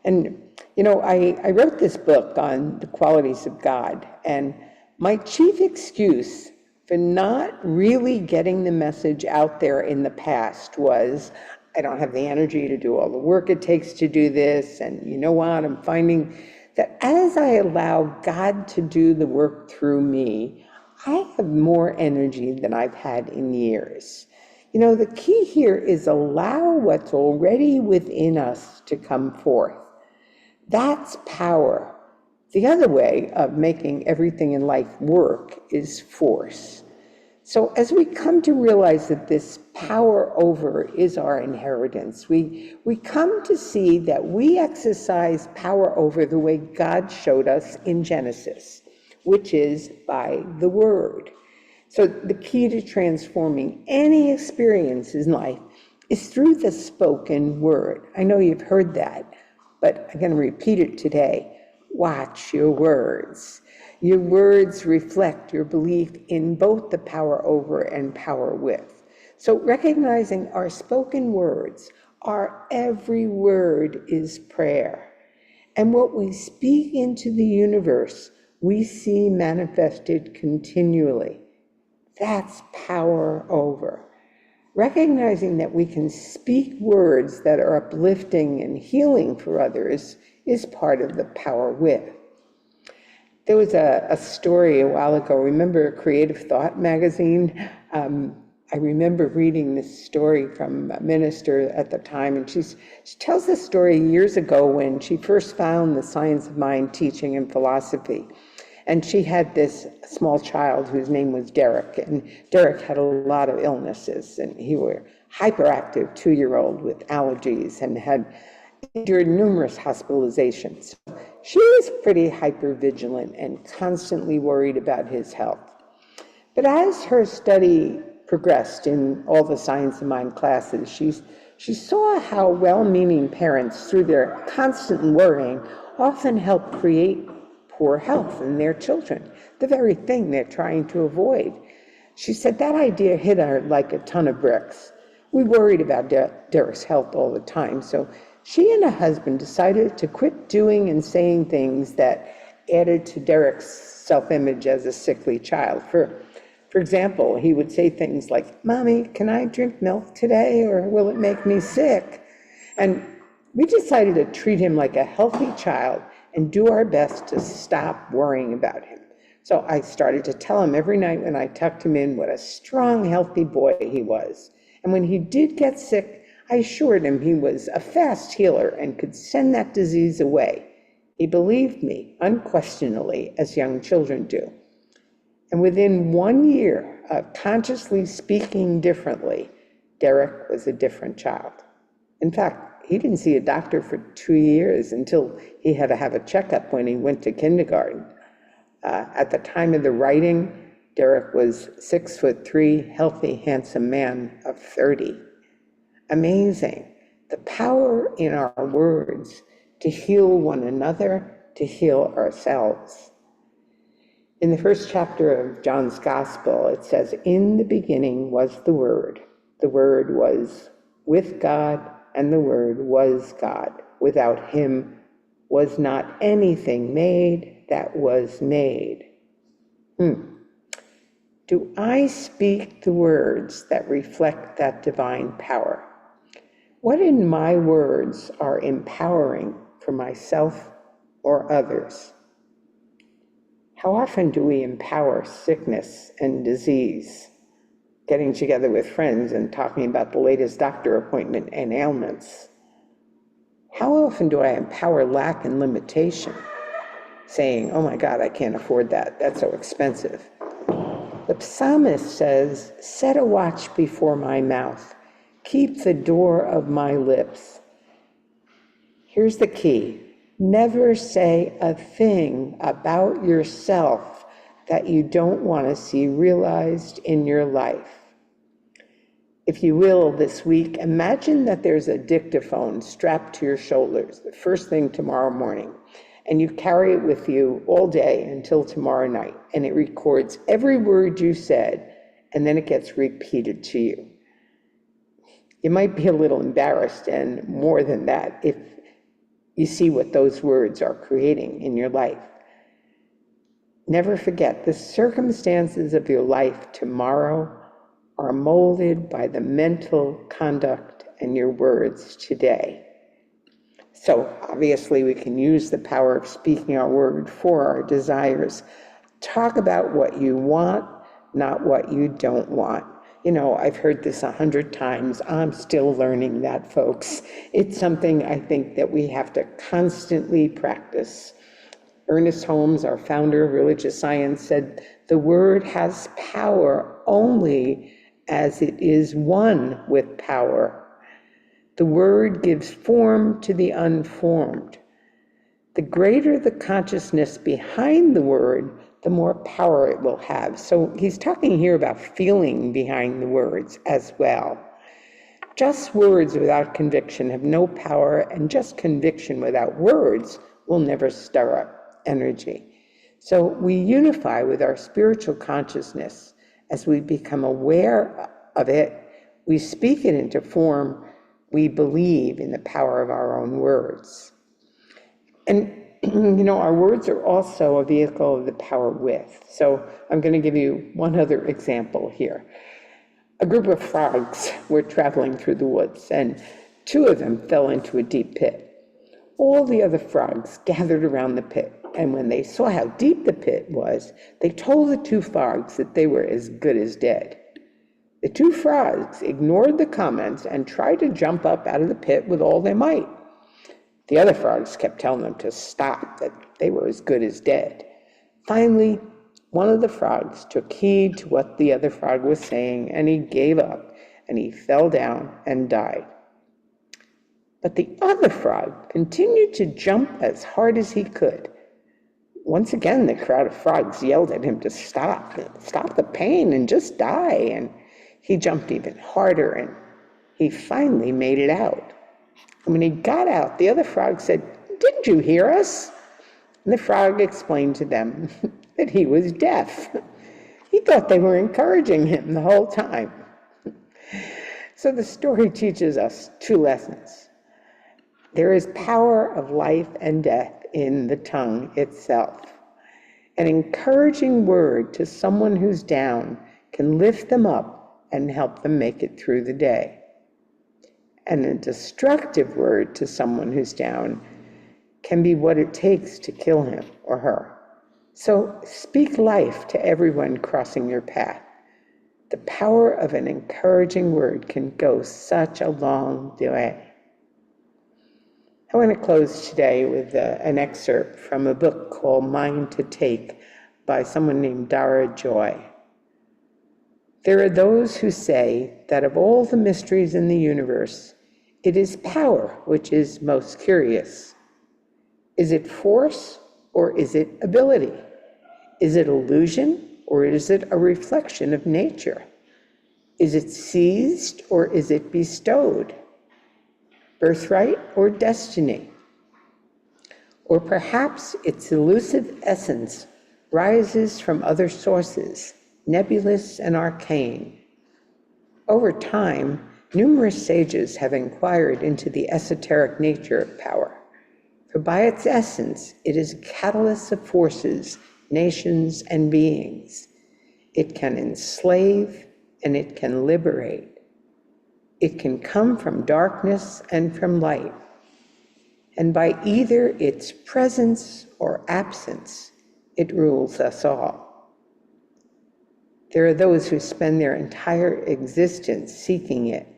And, I wrote this book on the qualities of God, and my chief excuse for not really getting the message out there in the past was, I don't have the energy to do all the work it takes to do this, and you know what, I'm finding that as I allow God to do the work through me, I have more energy than I've had in years. The key here is allow what's already within us to come forth. That's power. The other way of making everything in life work is force. So as we come to realize that this power over is our inheritance, we come to see that we exercise power over the way God showed us in Genesis, which is by the word. So the key to transforming any experience in life is through the spoken word. I know you've heard that, but I'm going to repeat it today. Watch your words. Your words reflect your belief in both the power over and power with. So recognizing our spoken words, our every word is prayer. And what we speak into the universe, we see manifested continually. That's power over. Recognizing that we can speak words that are uplifting and healing for others is part of the power with. There was a story a while ago. Remember Creative Thought magazine? I remember reading this story from a minister at the time, and she tells this story years ago when she first found the science of mind teaching and philosophy. And she had this small child whose name was Derek, and Derek had a lot of illnesses, and he was a hyperactive 2-year-old with allergies and had endured numerous hospitalizations. She was pretty hypervigilant and constantly worried about his health. But as her study progressed in all the science of mind classes, she saw how well-meaning parents, through their constant worrying, often help create poor health in their children, the very thing they're trying to avoid. She said that idea hit her like a ton of bricks. We worried about Derek's health all the time, so she and her husband decided to quit doing and saying things that added to Derek's self-image as a sickly child. For example, he would say things like, "Mommy, can I drink milk today, or will it make me sick?" And we decided to treat him like a healthy child and do our best to stop worrying about him. So I started to tell him every night when I tucked him in what a strong, healthy boy he was. And when he did get sick, I assured him he was a fast healer and could send that disease away. He believed me unquestioningly, as young children do. And within 1 year of consciously speaking differently, Derek was a different child. In fact, he didn't see a doctor for 2 years until he had to have a checkup when he went to kindergarten. At the time of the writing, Derek was 6'3", healthy, handsome man of 30. Amazing. The power in our words to heal one another, to heal ourselves. In the first chapter of John's Gospel, it says, "In the beginning was the Word. The Word was with God, and the Word was God. Without him was not anything made that was made." Do I speak the words that reflect that divine power? What in my words are empowering for myself or others? How often do we empower sickness and disease, getting together with friends and talking about the latest doctor appointment and ailments? How often do I empower lack and limitation, saying, "Oh my God, I can't afford that. That's so expensive"? The psalmist says, "Set a watch before my mouth. Keep the door of my lips." Here's the key. Never say a thing about yourself that you don't want to see realized in your life. If you will, this week, imagine that there's a dictaphone strapped to your shoulders the first thing tomorrow morning, and you carry it with you all day until tomorrow night, and it records every word you said, and then it gets repeated to you. You might be a little embarrassed, and more than that, if you see what those words are creating in your life. Never forget, the circumstances of your life tomorrow are molded by the mental conduct and your words today. So obviously we can use the power of speaking our word for our desires. Talk about what you want, not what you don't want. You know, I've heard this 100 times. I'm still learning that, folks. It's something I think that we have to constantly practice. Ernest Holmes, our founder of religious science, said, "The word has power only as it is one with power. The word gives form to the unformed. The greater the consciousness behind the word, the more power it will have." So he's talking here about feeling behind the words as well. Just words without conviction have no power, and just conviction without words will never stir up energy. So we unify with our spiritual consciousness. As we become aware of it, we speak it into form. We believe in the power of our own words. And, you know, our words are also a vehicle of the power with. So I'm going to give you one other example here. A group of frogs were traveling through the woods, and 2 of them fell into a deep pit. All the other frogs gathered around the pit, and when they saw how deep the pit was, they told the 2 frogs that they were as good as dead. The 2 frogs ignored the comments and tried to jump up out of the pit with all their might. The other frogs kept telling them to stop, that they were as good as dead. Finally, one of the frogs took heed to what the other frog was saying, and he gave up, and he fell down and died. But the other frog continued to jump as hard as he could. Once again, the crowd of frogs yelled at him to stop the pain and just die. And He jumped even harder, and he finally made it out. And when he got out, the other frog said, "Didn't you hear us?" And the frog explained to them that he was deaf. He thought they were encouraging him the whole time. So the story teaches us two lessons. There is power of life and death in the tongue itself. An encouraging word to someone who's down can lift them up and help them make it through the day. And a destructive word to someone who's down can be what it takes to kill him or her. So speak life to everyone crossing your path. The power of an encouraging word can go such a long way. I want to close today with an excerpt from a book called Mind to Take by someone named Dara Joy. There are those who say that of all the mysteries in the universe, it is power which is most curious. Is it force or is it ability? Is it illusion or is it a reflection of nature? Is it seized or is it bestowed? Birthright or destiny? Or perhaps its elusive essence rises from other sources, nebulous and arcane. Over time, numerous sages have inquired into the esoteric nature of power, for by its essence, it is a catalyst of forces, nations, and beings. It can enslave and it can liberate. It can come from darkness and from light. And by either its presence or absence, it rules us all. There are those who spend their entire existence seeking it,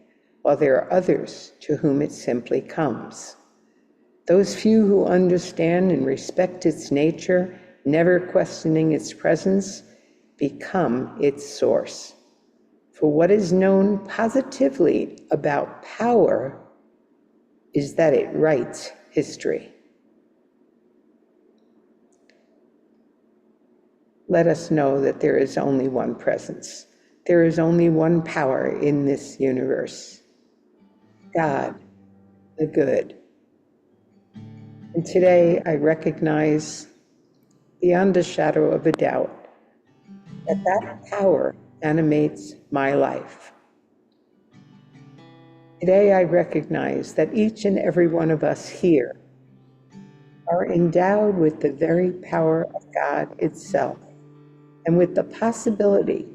while there are others to whom it simply comes. Those few who understand and respect its nature, never questioning its presence, become its source. For what is known positively about power is that it writes history. Let us know that there is only one presence. There is only one power in this universe, God, the good. And today I recognize beyond a shadow of a doubt that that power animates my life. Today I recognize that each and every one of us here are endowed with the very power of God itself and with the possibility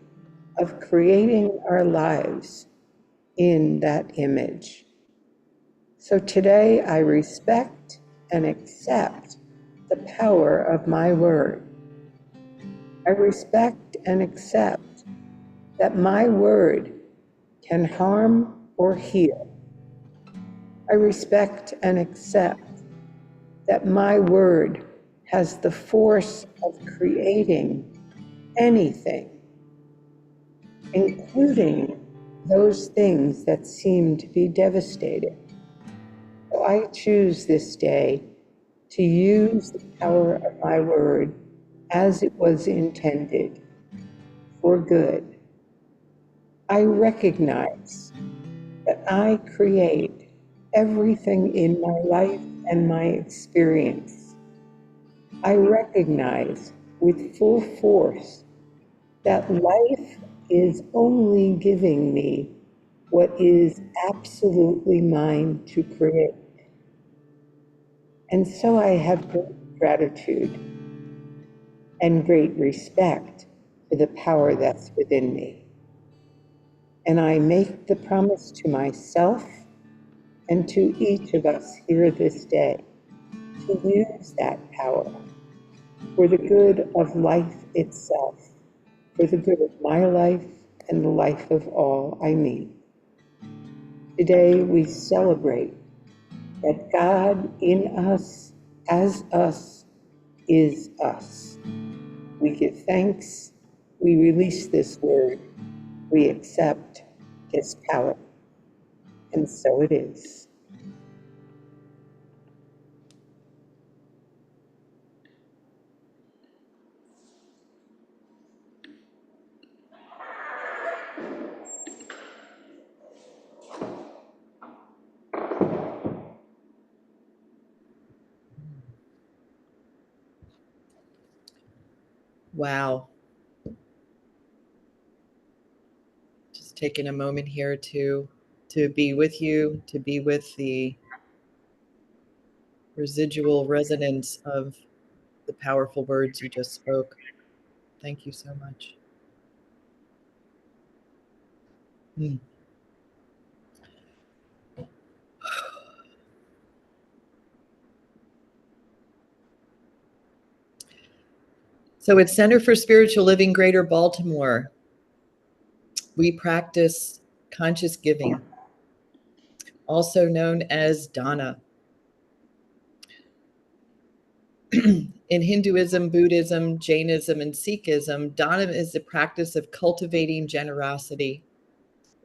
of creating our lives in that image. So today I respect and accept the power of my word. I respect and accept that my word can harm or heal. I respect and accept that my word has the force of creating anything, including those things that seem to be devastating. So I choose this day to use the power of my word as it was intended, for good. I recognize that I create everything in my life and my experience. I recognize with full force that life is only giving me what is absolutely mine to create. And so I have great gratitude and great respect for the power that's within me. And I make the promise to myself and to each of us here this day to use that power for the good of life itself, for the good of my life and the life of all I meet. Today we celebrate that God in us, as us, is us. We give thanks, we release this word, we accept this power, and so it is. Wow. Just taking a moment here to be with you, to be with the residual resonance of the powerful words you just spoke. Thank you so much. Mm. So at Center for Spiritual Living Greater Baltimore, we practice conscious giving, also known as dana. In Hinduism, Buddhism, Jainism, and Sikhism, dana is the practice of cultivating generosity.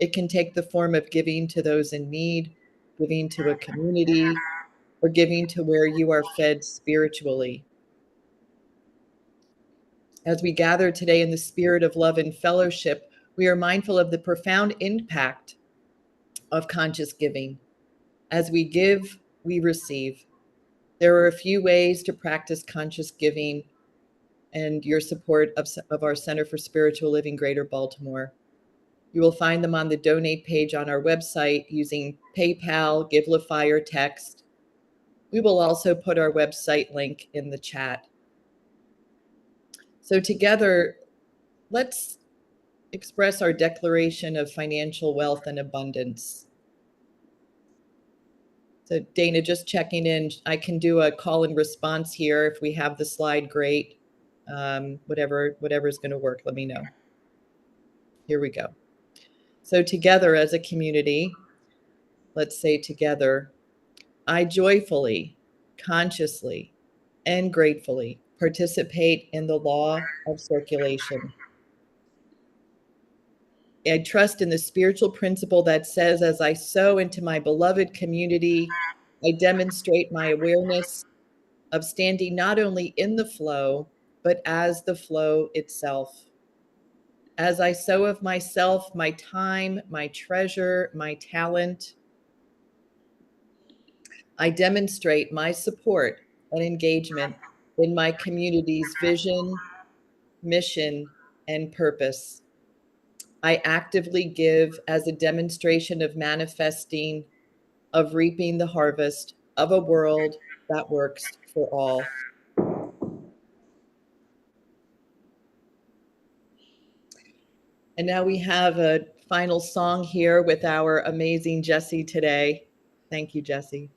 It can take the form of giving to those in need, giving to a community, or giving to where you are fed spiritually. As we gather today in the spirit of love and fellowship, we are mindful of the profound impact of conscious giving. As we give, we receive. There are a few ways to practice conscious giving and your support of our Center for Spiritual Living Greater Baltimore. You will find them on the donate page on our website using PayPal, Givelify, or text. We will also put our website link in the chat. So together, let's express our declaration of financial wealth and abundance. So Dana, just checking in. I can do a call and response here. If we have the slide, great. Whatever's going to work, let me know. Here we go. So together as a community, let's say together, I joyfully, consciously, and gratefully participate in the law of circulation. I trust in the spiritual principle that says, as I sow into my beloved community, I demonstrate my awareness of standing not only in the flow, but as the flow itself. As I sow of myself, my time, my treasure, my talent, I demonstrate my support and engagement in my community's vision, mission, and purpose. I actively give as a demonstration of manifesting, of reaping the harvest of a world that works for all. And now we have a final song here with our amazing Jessie today. Thank you, Jessie.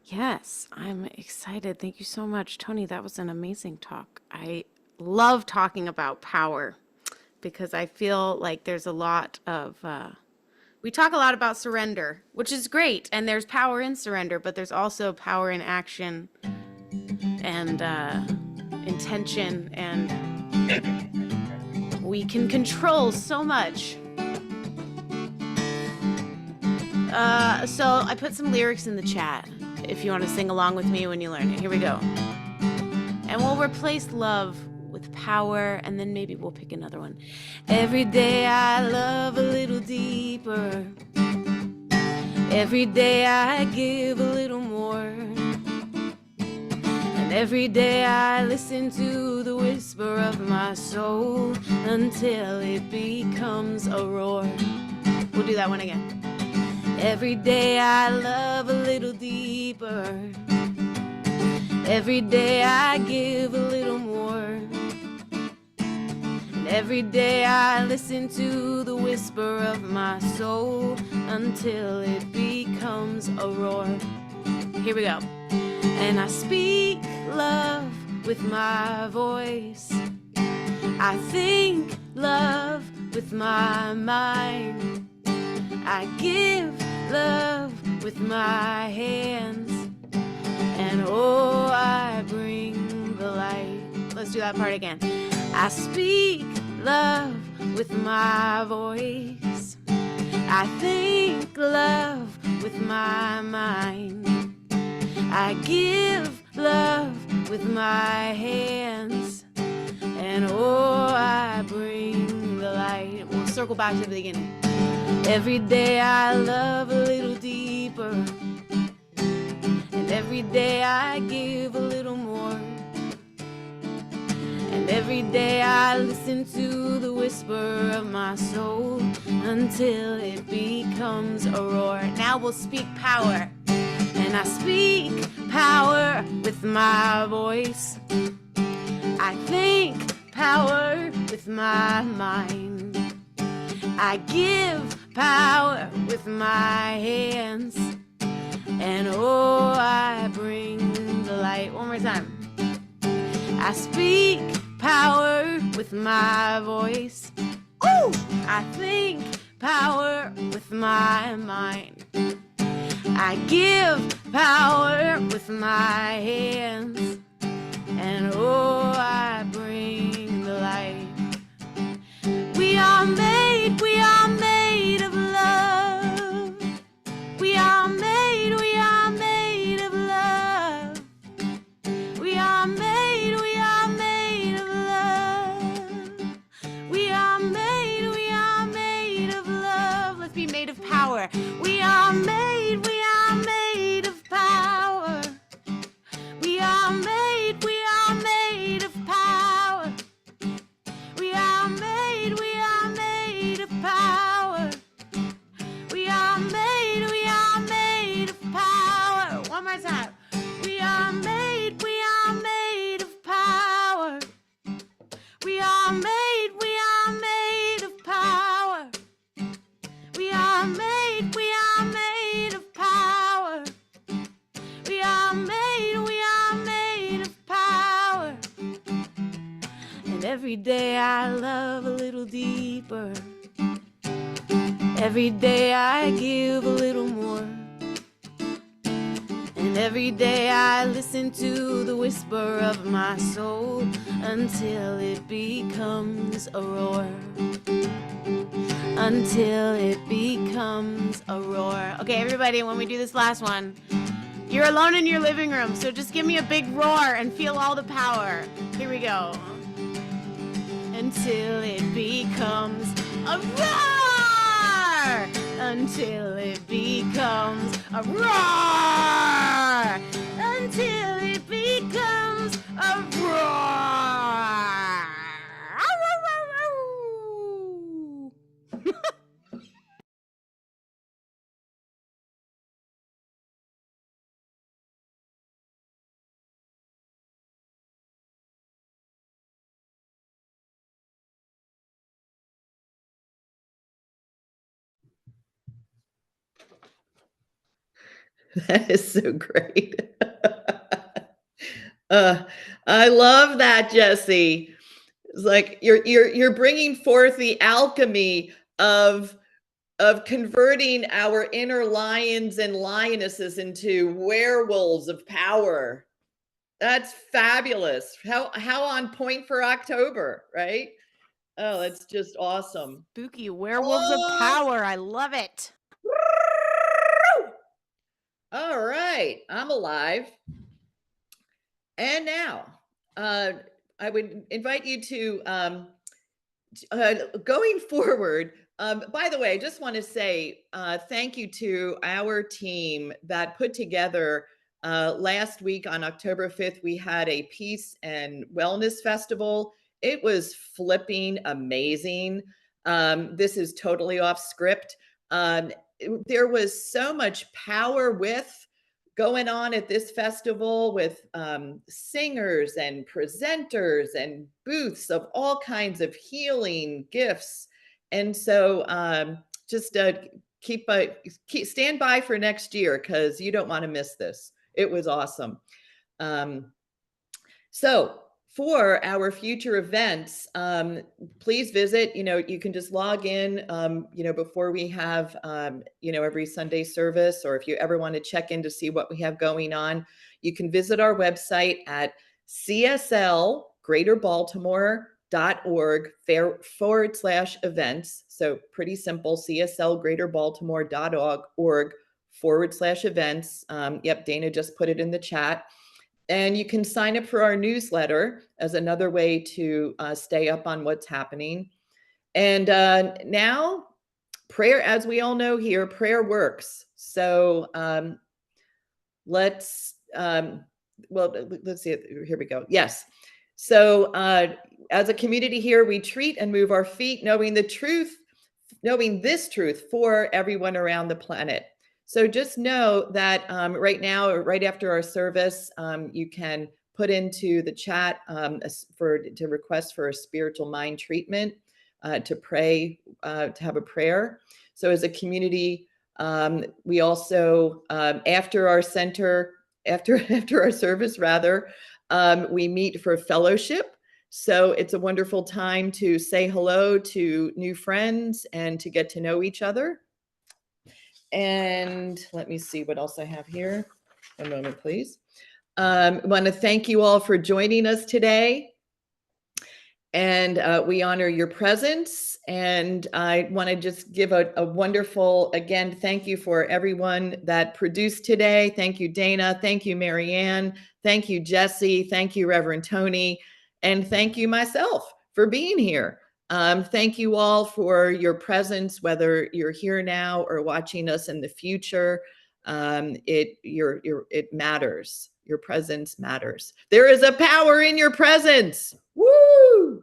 Yes, I'm excited. Thank you so much, Toni. That was an amazing talk. I love talking about power because I feel like there's a lot of, we talk a lot about surrender, which is great. And there's power in surrender, but there's also power in action and intention. And we can control so much. So I put some lyrics in the chat if you want to sing along with me when you learn it. Here we go. And we'll replace love with power, and then maybe we'll pick another one. Every day I love a little deeper. Every day I give a little more. And every day I listen to the whisper of my soul until it becomes a roar. We'll do that one again. Every day I love a little deeper. Every day I give a little more. And every day I listen to the whisper of my soul until it becomes a roar. Here we go. And I speak love with my voice. I think love with my mind. I give love with my hands, and oh, I bring the light. Let's do that part again. I speak love with my voice. I think love with my mind. I give love with my hands, and oh, I bring the light. We'll circle back to the beginning. Every day I love a little deeper, and every day I give a little more. And Every day I listen to the whisper of my soul until it becomes a roar. Now we'll speak power, and I speak power with my voice. I think power with my mind. I give power with my hands, and oh, I bring the light. One more time. I speak power with my voice. Ooh! I think power with my mind. I give power with my hands, and oh, I bring the light. We are made of love. We are made of love. We are made of love. We are made of love. Let's be made of power. We are made of power. We are made of power. We are made of power. We are made of power. One more time. We are made of power. We are made of power. We are made of power. We are made of power. And every day I love a little deeper. Every day I give a little more. And every day I listen to the whisper of my soul until it becomes a roar. Until it becomes a roar. Okay, everybody, when we do this last one, you're alone in your living room, so just give me a big roar and feel all the power. Here we go. Until it becomes a roar! Until it becomes a roar! Until it becomes a roar! That is so great. I love that, Jesse. It's like you're bringing forth the alchemy of converting our inner lions and lionesses into werewolves of power. That's fabulous. How on point for October, right? Oh, that's just awesome. Spooky werewolves of power. I love it. All right, I'm alive. And now, I would invite you to going forward. By the way, I just want to say thank you to our team that put together last week on October 5th. We had a peace and wellness festival. It was flipping amazing. This is totally off script. There was so much power with going on at this festival with singers and presenters and booths of all kinds of healing gifts. And so just keep stand by for next year because you don't want to miss this. It was awesome. So for our future events, please visit, you can just log in, before we have, every Sunday service, or if you ever want to check in to see what we have going on, you can visit our website at cslgreaterbaltimore.org/events. So pretty simple, cslgreaterbaltimore.org/events. Yep, Dana just put it in the chat. And you can sign up for our newsletter as another way to stay up on what's happening. And now, prayer, as we all know here, prayer works. So let's see. Here we go. Yes. So as a community here, we treat and move our feet, knowing this truth for everyone around the planet. So just know that right now, right after our service, you can put into the chat to request for a spiritual mind treatment, to pray, to have a prayer. So as a community, we also, after our service rather, we meet for fellowship. So it's a wonderful time to say hello to new friends and to get to know each other. And let me see what else I have here. One moment, please. I want to thank you all for joining us today. And we honor your presence. And I want to just give a wonderful, again, thank you for everyone that produced today. Thank you, Dana. Thank you, Marianne. Thank you, Jesse. Thank you, Reverend Toni. And thank you myself for being here. Thank you all for your presence, whether you're here now or watching us in the future. It matters. Your presence matters. There is a power in your presence. Woo!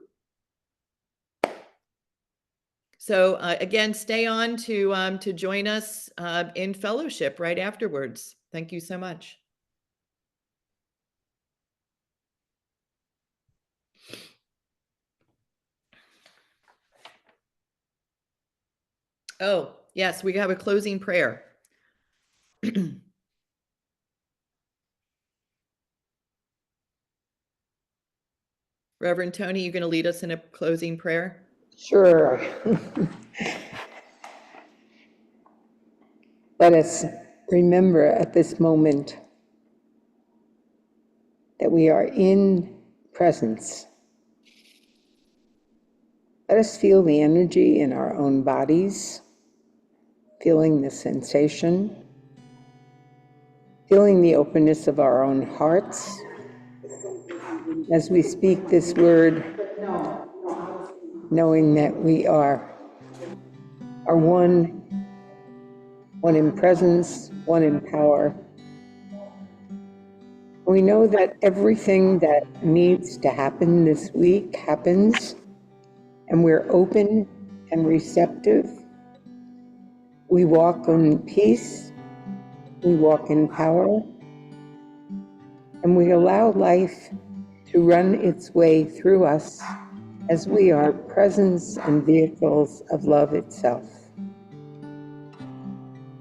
So again, stay on to join us in fellowship right afterwards. Thank you so much. Oh, yes, we have a closing prayer. Reverend Toni, you going to lead us in a closing prayer? Sure. Let us remember at this moment that we are in presence. Let us feel the energy in our own bodies, feeling the sensation, feeling the openness of our own hearts. As we speak this word, knowing that we are one in presence, one in power. We know that everything that needs to happen this week happens, and we're open and receptive. We walk in peace, we walk in power, and we allow life to run its way through us as we are presence and vehicles of love itself.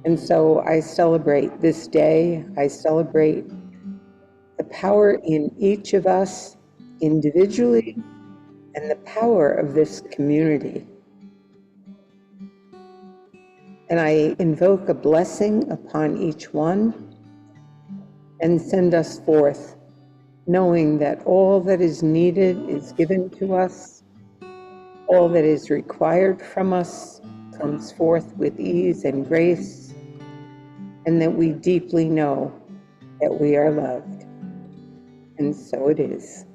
And so I celebrate this day. I celebrate the power in each of us individually and the power of this community. And I invoke a blessing upon each one and send us forth, knowing that all that is needed is given to us, all that is required from us comes forth with ease and grace, and that we deeply know that we are loved. And so it is.